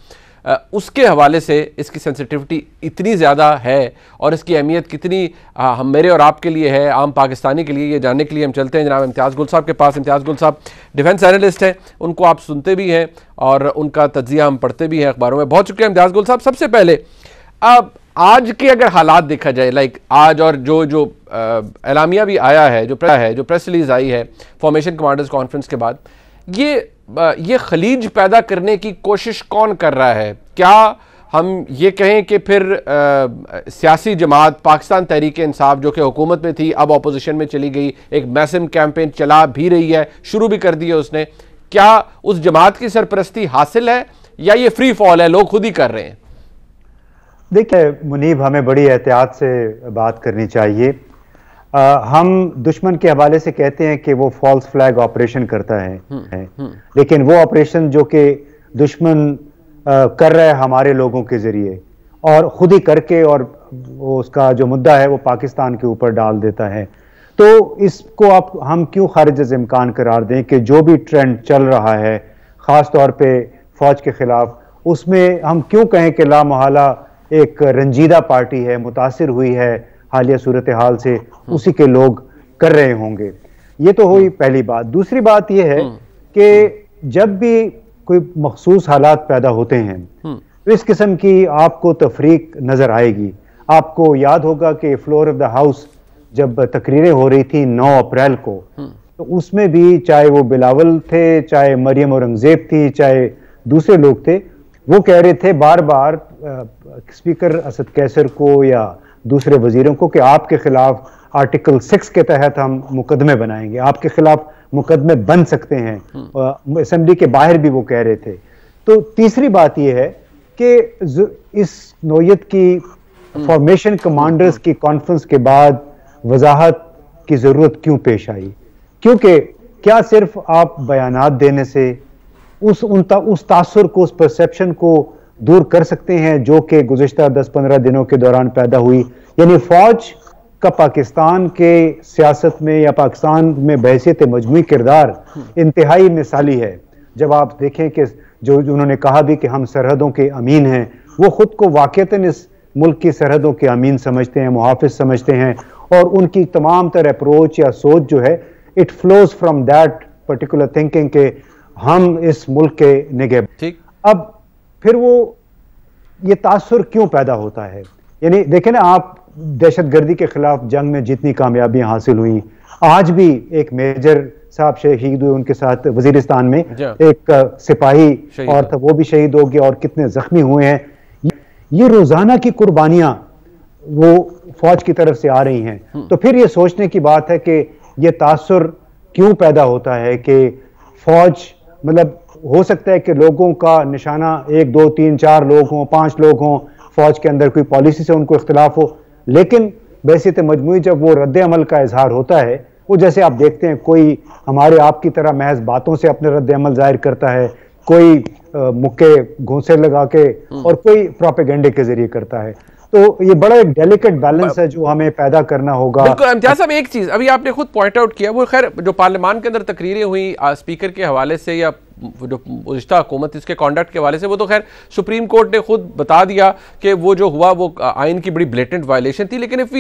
उसके हवाले से इसकी सेंसिटिविटी इतनी ज़्यादा है और इसकी अहमियत कितनी हम मेरे और आपके लिए है, आम पाकिस्तानी के लिए, ये जानने के लिए हम चलते हैं जनाब इम्तियाज़ गुल साहब के पास। इम्तियाज़ गुल साहब डिफेंस एनालिस्ट हैं, उनको आप सुनते भी हैं और उनका तज्जिया हम पढ़ते भी हैं अखबारों में। बहुत शुक्रिया इम्तियाज़ गुल साहब। सबसे पहले अब आज के अगर हालात देखा जाए, लाइक आज और जो एलामिया भी आया है, जो प्रेस रिलीज़ आई है फॉर्मेशन कमांडर्स कॉन्फ्रेंस के बाद, ये खलीज पैदा करने की कोशिश कौन कर रहा है? क्या हम ये कहें कि फिर सियासी जमात पाकिस्तान तहरीक इंसाफ जो कि हुकूमत में थी अब अपोजिशन में चली गई, एक मैसिव कैंपेन चला भी रही है, शुरू भी कर दी है उसने, क्या उस जमात की सरपरस्ती हासिल है या ये फ्री फॉल है, लोग खुद ही कर रहे हैं? देखिए मुनीब, हमें बड़ी एहतियात से बात करनी चाहिए। हम दुश्मन के हवाले से कहते हैं कि वो फॉल्स फ्लैग ऑपरेशन करता है, लेकिन वो ऑपरेशन जो कि दुश्मन कर रहा है हमारे लोगों के जरिए और खुद ही करके, और वो उसका जो मुद्दा है वो पाकिस्तान के ऊपर डाल देता है, तो इसको हम क्यों खारिज इम्कान करार दें कि जो भी ट्रेंड चल रहा है ख़ास तौर पे फ़ौज के ख़िलाफ़, उसमें हम क्यों कहें कि लामहला एक रंजीदा पार्टी है, मुतासिर हुई है हालिया सूरत हाल से, उसी के लोग कर रहे होंगे। ये तो हुई पहली बात। दूसरी बात यह है कि जब भी कोई मखसूस हालात पैदा होते हैं तो इस किस्म की आपको तफरीक नजर आएगी। आपको याद होगा कि फ्लोर ऑफ द हाउस जब तकरीरें हो रही थी 9 अप्रैल को, तो उसमें भी चाहे वो बिलावल थे, चाहे मरियम औरंगजेब थी, चाहे दूसरे लोग थे, वो कह रहे थे बार बार स्पीकर असद कैसर को या दूसरे वजीरों को कि आपके खिलाफ आर्टिकल 6 के तहत हम मुकदमे बनाएंगे, आपके खिलाफ मुकदमे बन सकते हैं। असेंबली के बाहर भी वो कह रहे थे। तो तीसरी बात यह है कि इस नौयत की फॉर्मेशन कमांडर्स की कॉन्फ्रेंस के बाद वजाहत की जरूरत क्यों पेश आई? क्योंकि क्या सिर्फ आप बयानात देने से उस तासुर को, उस परसेप्शन को दूर कर सकते हैं जो कि गुज़िश्ता 10-15 दिनों के दौरान पैदा हुई? यानी फौज का पाकिस्तान के सियासत में या पाकिस्तान में बहैसियत मजमूई किरदार इंतहाई मिसाली है। जब आप देखें कि जो उन्होंने कहा भी कि हम सरहदों के अमीन हैं, वो खुद को वाक़ईतन इस मुल्क की सरहदों के अमीन समझते हैं, मुहाफिज समझते हैं, और उनकी तमाम तर अप्रोच या सोच जो है it flows from that particular thinking के हम इस मुल्क के निगहबान। ठीक, अब फिर वो ये तासुर क्यों पैदा होता है? यानी देखें ना, आप दहशतगर्दी के खिलाफ जंग में जितनी कामयाबियां हासिल हुई, आज भी एक मेजर साहब शहीद हुए, उनके साथ वजीरिस्तान में एक सिपाही और था, वो भी शहीद हो गया, और कितने जख्मी हुए हैं। ये रोजाना की कुर्बानियां वो फौज की तरफ से आ रही हैं। तो फिर ये सोचने की बात है कि ये तासुर क्यों पैदा होता है कि फौज, मतलब हो सकता है कि लोगों का निशाना 1, 2, 3, 4 लोग हों, 5 लोग हों, फौज के अंदर कोई पॉलिसी से उनको इख्तिलाफ हो, लेकिन वैसे तो मजमूई जब वो रद्द अमल का इजहार होता है, वो जैसे आप देखते हैं कोई हमारे आपकी तरह महज बातों से अपने रद्द अमल जाहिर करता है, कोई मुक्के घूंसे लगा के, और कोई प्रोपेगेंडे के जरिए करता है। तो ये बड़ा एक डेलिकेट बैलेंस है जो हमें पैदा करना होगा। बिल्कुल इम्तियाज साहब, एक चीज़ अभी आपने खुद पॉइंट आउट किया, वो खैर जो पार्लियामान के अंदर तकरीरें हुई स्पीकर के हवाले से या जो गुज़िश्ता हुकूमत इसके कॉन्डक्ट के हवाले से, वो तो खैर सुप्रीम कोर्ट ने खुद बता दिया कि वो जो हुआ वो आइन की बड़ी ब्लेटेंट वायलेशन थी। लेकिन if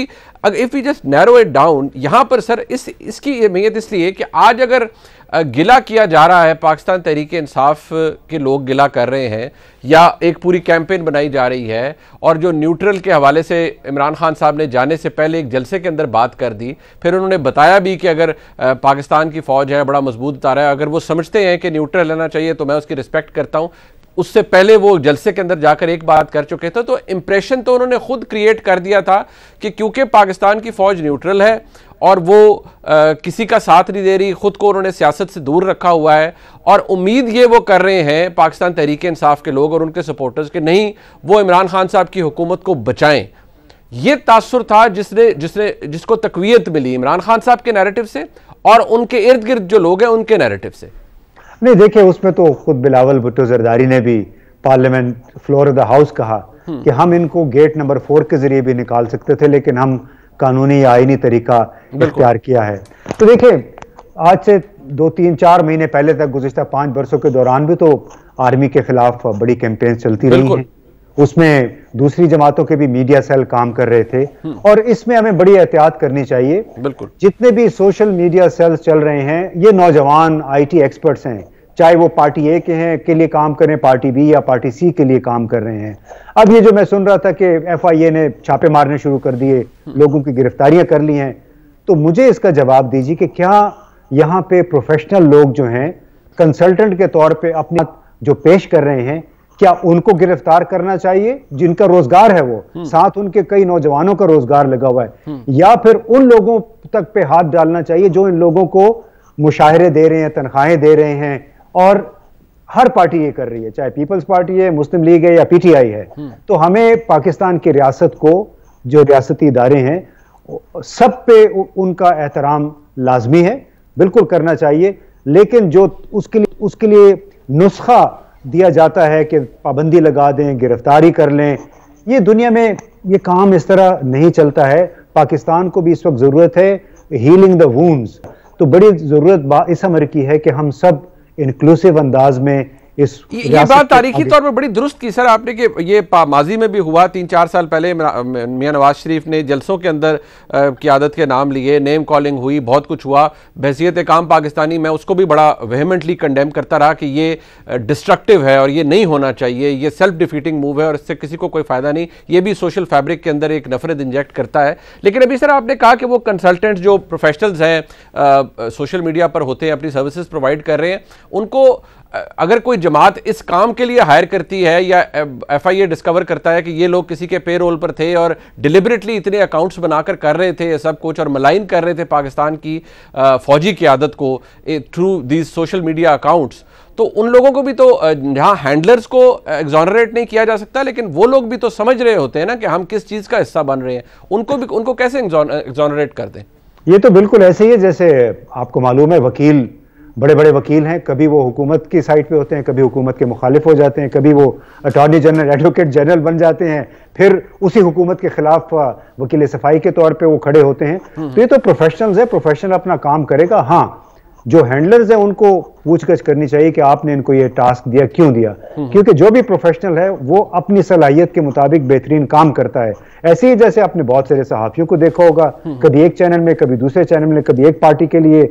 we just narrow it down, यहाँ पर सर इसकी अहमियत इसलिए कि आज अगर गिला किया जा रहा है, पाकिस्तान तहरीक इंसाफ के लोग गिला कर रहे हैं या एक पूरी कैंपेन बनाई जा रही है, और जो न्यूट्रल के हवाले से इमरान खान साहब ने जाने से पहले एक जलसे के अंदर बात कर दी, फिर उन्होंने बताया भी कि अगर पाकिस्तान की फ़ौज है बड़ा मजबूत उतारा है, अगर वो समझते हैं कि न्यूट्रल रहना चाहिए तो मैं उसकी रिस्पेक्ट करता हूँ, उससे पहले वो जलसे के अंदर जाकर एक बात कर चुके थे। तो इंप्रेशन तो उन्होंने खुद क्रिएट कर दिया था कि क्योंकि पाकिस्तान की फौज न्यूट्रल है और वो किसी का साथ नहीं दे रही, खुद को उन्होंने सियासत से दूर रखा हुआ है, और उम्मीद ये वो कर रहे हैं पाकिस्तान तहरीक इंसाफ के लोग और उनके सपोर्टर्स के नहीं वो इमरान खान साहब की हुकूमत को बचाएं। ये तासुर था जिसको तकवीयत मिली इमरान खान साहब के नैरेटिव से और उनके इर्द गिर्द जो लोग हैं उनके नैरेटिव से। नहीं, देखिए उसमें तो खुद बिलावल भुट्टो जरदारी ने भी parliament floor of the house कहा कि हम इनको गेट नंबर 4 के जरिए भी निकाल सकते थे, लेकिन हम कानूनी या आईनी तरीका इख्तियार किया है। तो देखिए आज से 2-3-4 महीने पहले तक गुज़िश्ता 5 बरसों के दौरान भी तो आर्मी के खिलाफ बड़ी कैंपेन चलती रही है, उसमें दूसरी जमातों के भी मीडिया सेल काम कर रहे थे, और इसमें हमें बड़ी एहतियात करनी चाहिए। बिल्कुल, जितने जितने भी सोशल मीडिया सेल्स चल रहे हैं ये नौजवान आईटी एक्सपर्ट्स हैं, चाहे वो पार्टी ए के लिए काम करें, पार्टी बी या पार्टी सी के लिए काम कर रहे हैं। अब ये जो मैं सुन रहा था कि FIA ने छापे मारने शुरू कर दिए, लोगों की गिरफ्तारियां कर ली हैं, तो मुझे इसका जवाब दीजिए कि क्या यहाँ पे प्रोफेशनल लोग जो हैं कंसल्टेंट के तौर पे अपना जो पेश कर रहे हैं, क्या उनको गिरफ्तार करना चाहिए जिनका रोजगार है वो, साथ उनके कई नौजवानों का रोजगार लगा हुआ है, या फिर उन लोगों तक पे हाथ डालना चाहिए जो इन लोगों को मुशाहरे दे रहे हैं, तनख्वाहें दे रहे हैं, और हर पार्टी ये कर रही है, चाहे पीपल्स पार्टी है, मुस्लिम लीग है या PTI है। तो हमें पाकिस्तान की रियासत को, जो रियासती इदारे हैं, सब पे उनका एहतराम लाजमी है, बिल्कुल करना चाहिए, लेकिन जो उसके लिए नुस्खा दिया जाता है कि पाबंदी लगा दें, गिरफ्तारी कर लें, ये दुनिया में ये काम इस तरह नहीं चलता है। पाकिस्तान को भी इस वक्त जरूरत है हीलिंग द वुंड्स। तो बड़ी जरूरत इस अमर की है कि हम सब इंक्लूसिव अंदाज में ये बात तारीखी तौर पर बड़ी दुरुस्त की सर आपने कि ये माजी में भी हुआ। 3-4 साल पहले मियां नवाज शरीफ ने जलसों के अंदर क़यादत के नाम लिए, नेम कॉलिंग हुई, बहुत कुछ हुआ। बहसियत काम पाकिस्तानी मैं उसको भी बड़ा वेहेमेंटली कंडेम करता रहा कि ये डिस्ट्रक्टिव है और ये नहीं होना चाहिए, ये सेल्फ डिफीटिंग मूव है और इससे किसी को कोई फ़ायदा नहीं, ये भी सोशल फैब्रिक के अंदर एक नफरत इंजेक्ट करता है। लेकिन अभी सर आपने कहा कि वो कंसल्टेंट्स जो प्रोफेशनल्स हैं सोशल मीडिया पर होते हैं, अपनी सर्विसेज प्रोवाइड कर रहे हैं, उनको अगर कोई जमात इस काम के लिए हायर करती है या FIA डिस्कवर करता है कि ये लोग किसी के पे रोल पर थे और डिलिबरेटली इतने अकाउंट्स बनाकर कर रहे थे सब कुछ और मलाइन कर रहे थे पाकिस्तान की फौजी क़यादत को through these social media accounts, तो उन लोगों को भी तो जहां हैंडलर्स को एग्जॉनरेट नहीं किया जा सकता, लेकिन वो लोग भी तो समझ रहे होते हैं ना कि हम किस चीज़ का हिस्सा बन रहे हैं, उनको कैसे एग्जॉनरेट कर दें? ये तो बिल्कुल ऐसे ही है जैसे आपको मालूम है वकील, बड़े बड़े वकील हैं, कभी वो हुकूमत की साइड पे होते हैं, कभी हुकूमत के मुखालिफ हो जाते हैं, कभी वो अटॉर्नी जनरल, एडवोकेट जनरल बन जाते हैं, फिर उसी हुकूमत के खिलाफ वकील सफाई के तौर पे वो खड़े होते हैं। तो ये तो प्रोफेशनल्स है, प्रोफेशनल अपना काम करेगा। हाँ, जो हैंडलर्स है उनको पूछगछ करनी चाहिए कि आपने इनको ये टास्क दिया, क्यों दिया, क्योंकि जो भी प्रोफेशनल है वो अपनी सलाहियत के मुताबिक बेहतरीन काम करता है। ऐसे ही जैसे आपने बहुत सारे सहाफियों को देखा होगा, कभी एक चैनल में, कभी दूसरे चैनल में, कभी एक पार्टी के लिए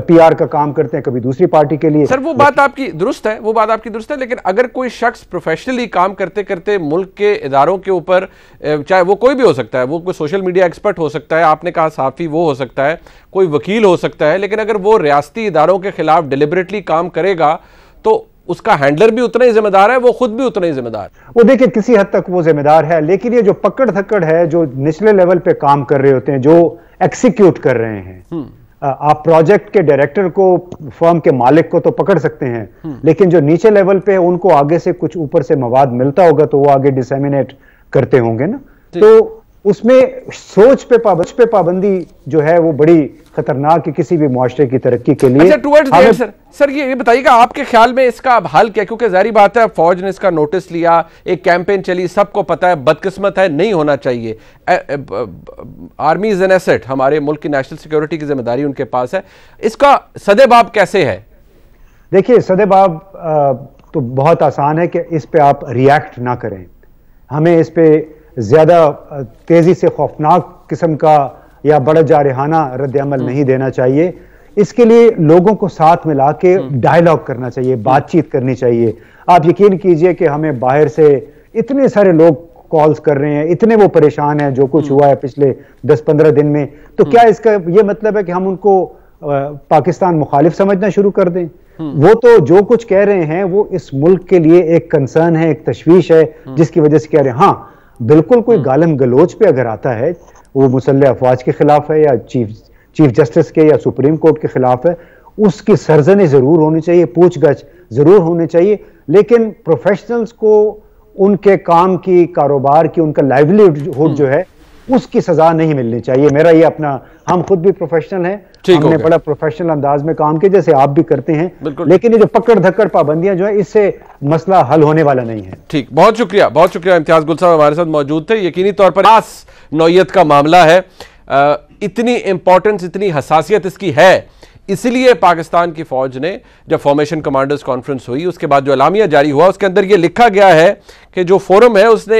PR का काम करते हैं, कभी दूसरी पार्टी के लिए। सर वो बात आपकी दुरुस्त है, वो बात आपकी दुरुस्त है, लेकिन अगर कोई शख्स प्रोफेशनली काम करते करते मुल्क के इदारों के ऊपर, चाहे वो कोई भी हो सकता है, वो कोई सोशल मीडिया एक्सपर्ट हो सकता है, आपने कहा सहाफी वो हो सकता है, कोई वकील हो सकता है, लेकिन अगर वो रियासती इदारों के खिलाफ डिलिबरेटली काम करेगा तो उसका हैंडलर भी उतना ही जिम्मेदार है, वो खुद भी उतना ही जिम्मेदार। वो देखिए किसी हद तक वो जिम्मेदार है, लेकिन ये जो पकड़ धक्कड़ है, जो निचले लेवल पे काम कर रहे होते हैं, जो एक्सिक्यूट कर रहे हैं, आप प्रोजेक्ट के डायरेक्टर को, फर्म के मालिक को तो पकड़ सकते हैं, लेकिन जो नीचे लेवल पे उनको आगे से कुछ ऊपर से मवाद मिलता होगा तो वो आगे डिसेमिनेट करते होंगे ना। तो उसमें सोच पे पाबंदी जो है वो बड़ी खतरनाक है किसी भी मुआशरे की तरक्की के लिए। अच्छा, टुवर्ड्स दैट सर ये बताइएगा आपके ख्याल में इसका अब हल क्या? क्योंकि जाहिर बात है फौज ने इसका नोटिस लिया, एक कैंपेन चली, सबको पता है, बदकिस्मत है, नहीं होना चाहिए। आर्मी इज एन एसेट, हमारे मुल्क की नेशनल सिक्योरिटी की जिम्मेदारी उनके पास है, इसका सदेबाब कैसे है? देखिए सदेबाब तो बहुत आसान है कि इस पे आप रिएक्ट ना करें, हमें इस पे ज्यादा तेजी से खौफनाक किस्म का या बड़ा जारहाना रद्द अमल नहीं देना चाहिए। इसके लिए लोगों को साथ मिला के डायलॉग करना चाहिए, बातचीत करनी चाहिए। आप यकीन कीजिए कि हमें बाहर से इतने सारे लोग कॉल्स कर रहे हैं, इतने वो परेशान हैं जो कुछ हुआ है पिछले 10-15 दिन में, तो क्या इसका ये मतलब है कि हम उनको पाकिस्तान मुखालिफ समझना शुरू कर दें? वो तो जो कुछ कह रहे हैं वो इस मुल्क के लिए एक कंसर्न है, एक तशवीश है, जिसकी वजह से कह रहे हैं। हाँ, बिल्कुल कोई गालम गलोच पे अगर आता है, वो मुसल्लह अफवाज के खिलाफ है या चीफ जस्टिस के या सुप्रीम कोर्ट के खिलाफ है, उसकी सरजनी जरूर होनी चाहिए, पूछगछ जरूर होनी चाहिए, लेकिन प्रोफेशनल्स को उनके काम की, कारोबार की, उनका लाइवलीहुड जो है उसकी सजा नहीं मिलनी चाहिए। मेरा ये अपना, हम खुद भी प्रोफेशनल हैं, हमने बड़ा प्रोफेशनल अंदाज में काम किया जैसे आप भी करते हैं, लेकिन ये जो पकड़ धक्कड़ पाबंदियां जो है, इससे मसला हल होने वाला नहीं है। ठीक, बहुत शुक्रिया इम्तियाज गुल साहब हमारे साथ मौजूद थे। यकीनी तौर पर खास नौयत का मामला है, इतनी इंपॉर्टेंस, इतनी हसासियत इसकी है, इसलिए पाकिस्तान की फौज ने जब फॉर्मेशन कमांडर्स कॉन्फ्रेंस हुई उसके बाद जो एलामिया जारी हुआ उसके अंदर यह लिखा गया है कि जो फोरम है उसने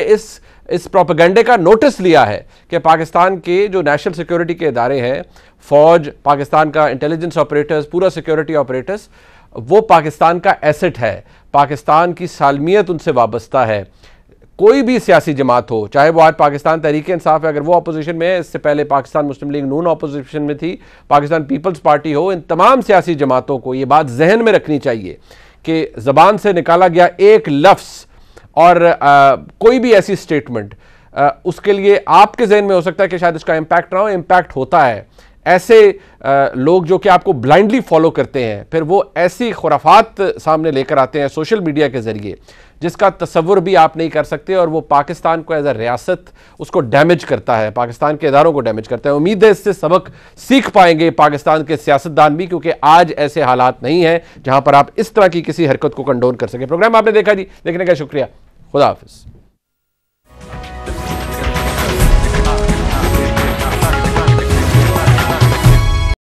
इस प्रोपेगेंडे का नोटिस लिया है कि पाकिस्तान के जो नेशनल सिक्योरिटी के इदारे हैं, फौज, पाकिस्तान का इंटेलिजेंस ऑपरेटर्स, पूरा सिक्योरिटी ऑपरेटर्स, वो पाकिस्तान का एसेट है, पाकिस्तान की सालमियत उनसे वाबस्ता है। कोई भी सियासी जमात हो, चाहे वो आज पाकिस्तान तहरीक इंसाफ है, अगर वो अपोजिशन में है, इससे पहले पाकिस्तान मुस्लिम लीग नून अपोजिशन में थी, पाकिस्तान पीपल्स पार्टी हो, इन तमाम सियासी जमातों को ये बात जहन में रखनी चाहिए कि ज़बान से निकाला गया एक लफ्ज़ और कोई भी ऐसी स्टेटमेंट, उसके लिए आपके जहन में हो सकता है कि शायद उसका इम्पैक्ट ना हो, इम्पैक्ट होता है। ऐसे लोग जो कि आपको ब्लाइंडली फॉलो करते हैं, फिर वो ऐसी खुराफात सामने लेकर आते हैं सोशल मीडिया के जरिए जिसका तसव्वुर भी आप नहीं कर सकते, और वो पाकिस्तान को एज अ रियासत उसको डैमेज करता है, पाकिस्तान के इदारों को डैमेज करता है। उम्मीद है इससे सबक सीख पाएंगे पाकिस्तान के सियासतदान भी, क्योंकि आज ऐसे हालात नहीं हैं जहां पर आप इस तरह की किसी हरकत को कंडोन कर सकें। प्रोग्राम आपने देखा जी, देखने का शुक्रिया, खुदा हाफिज।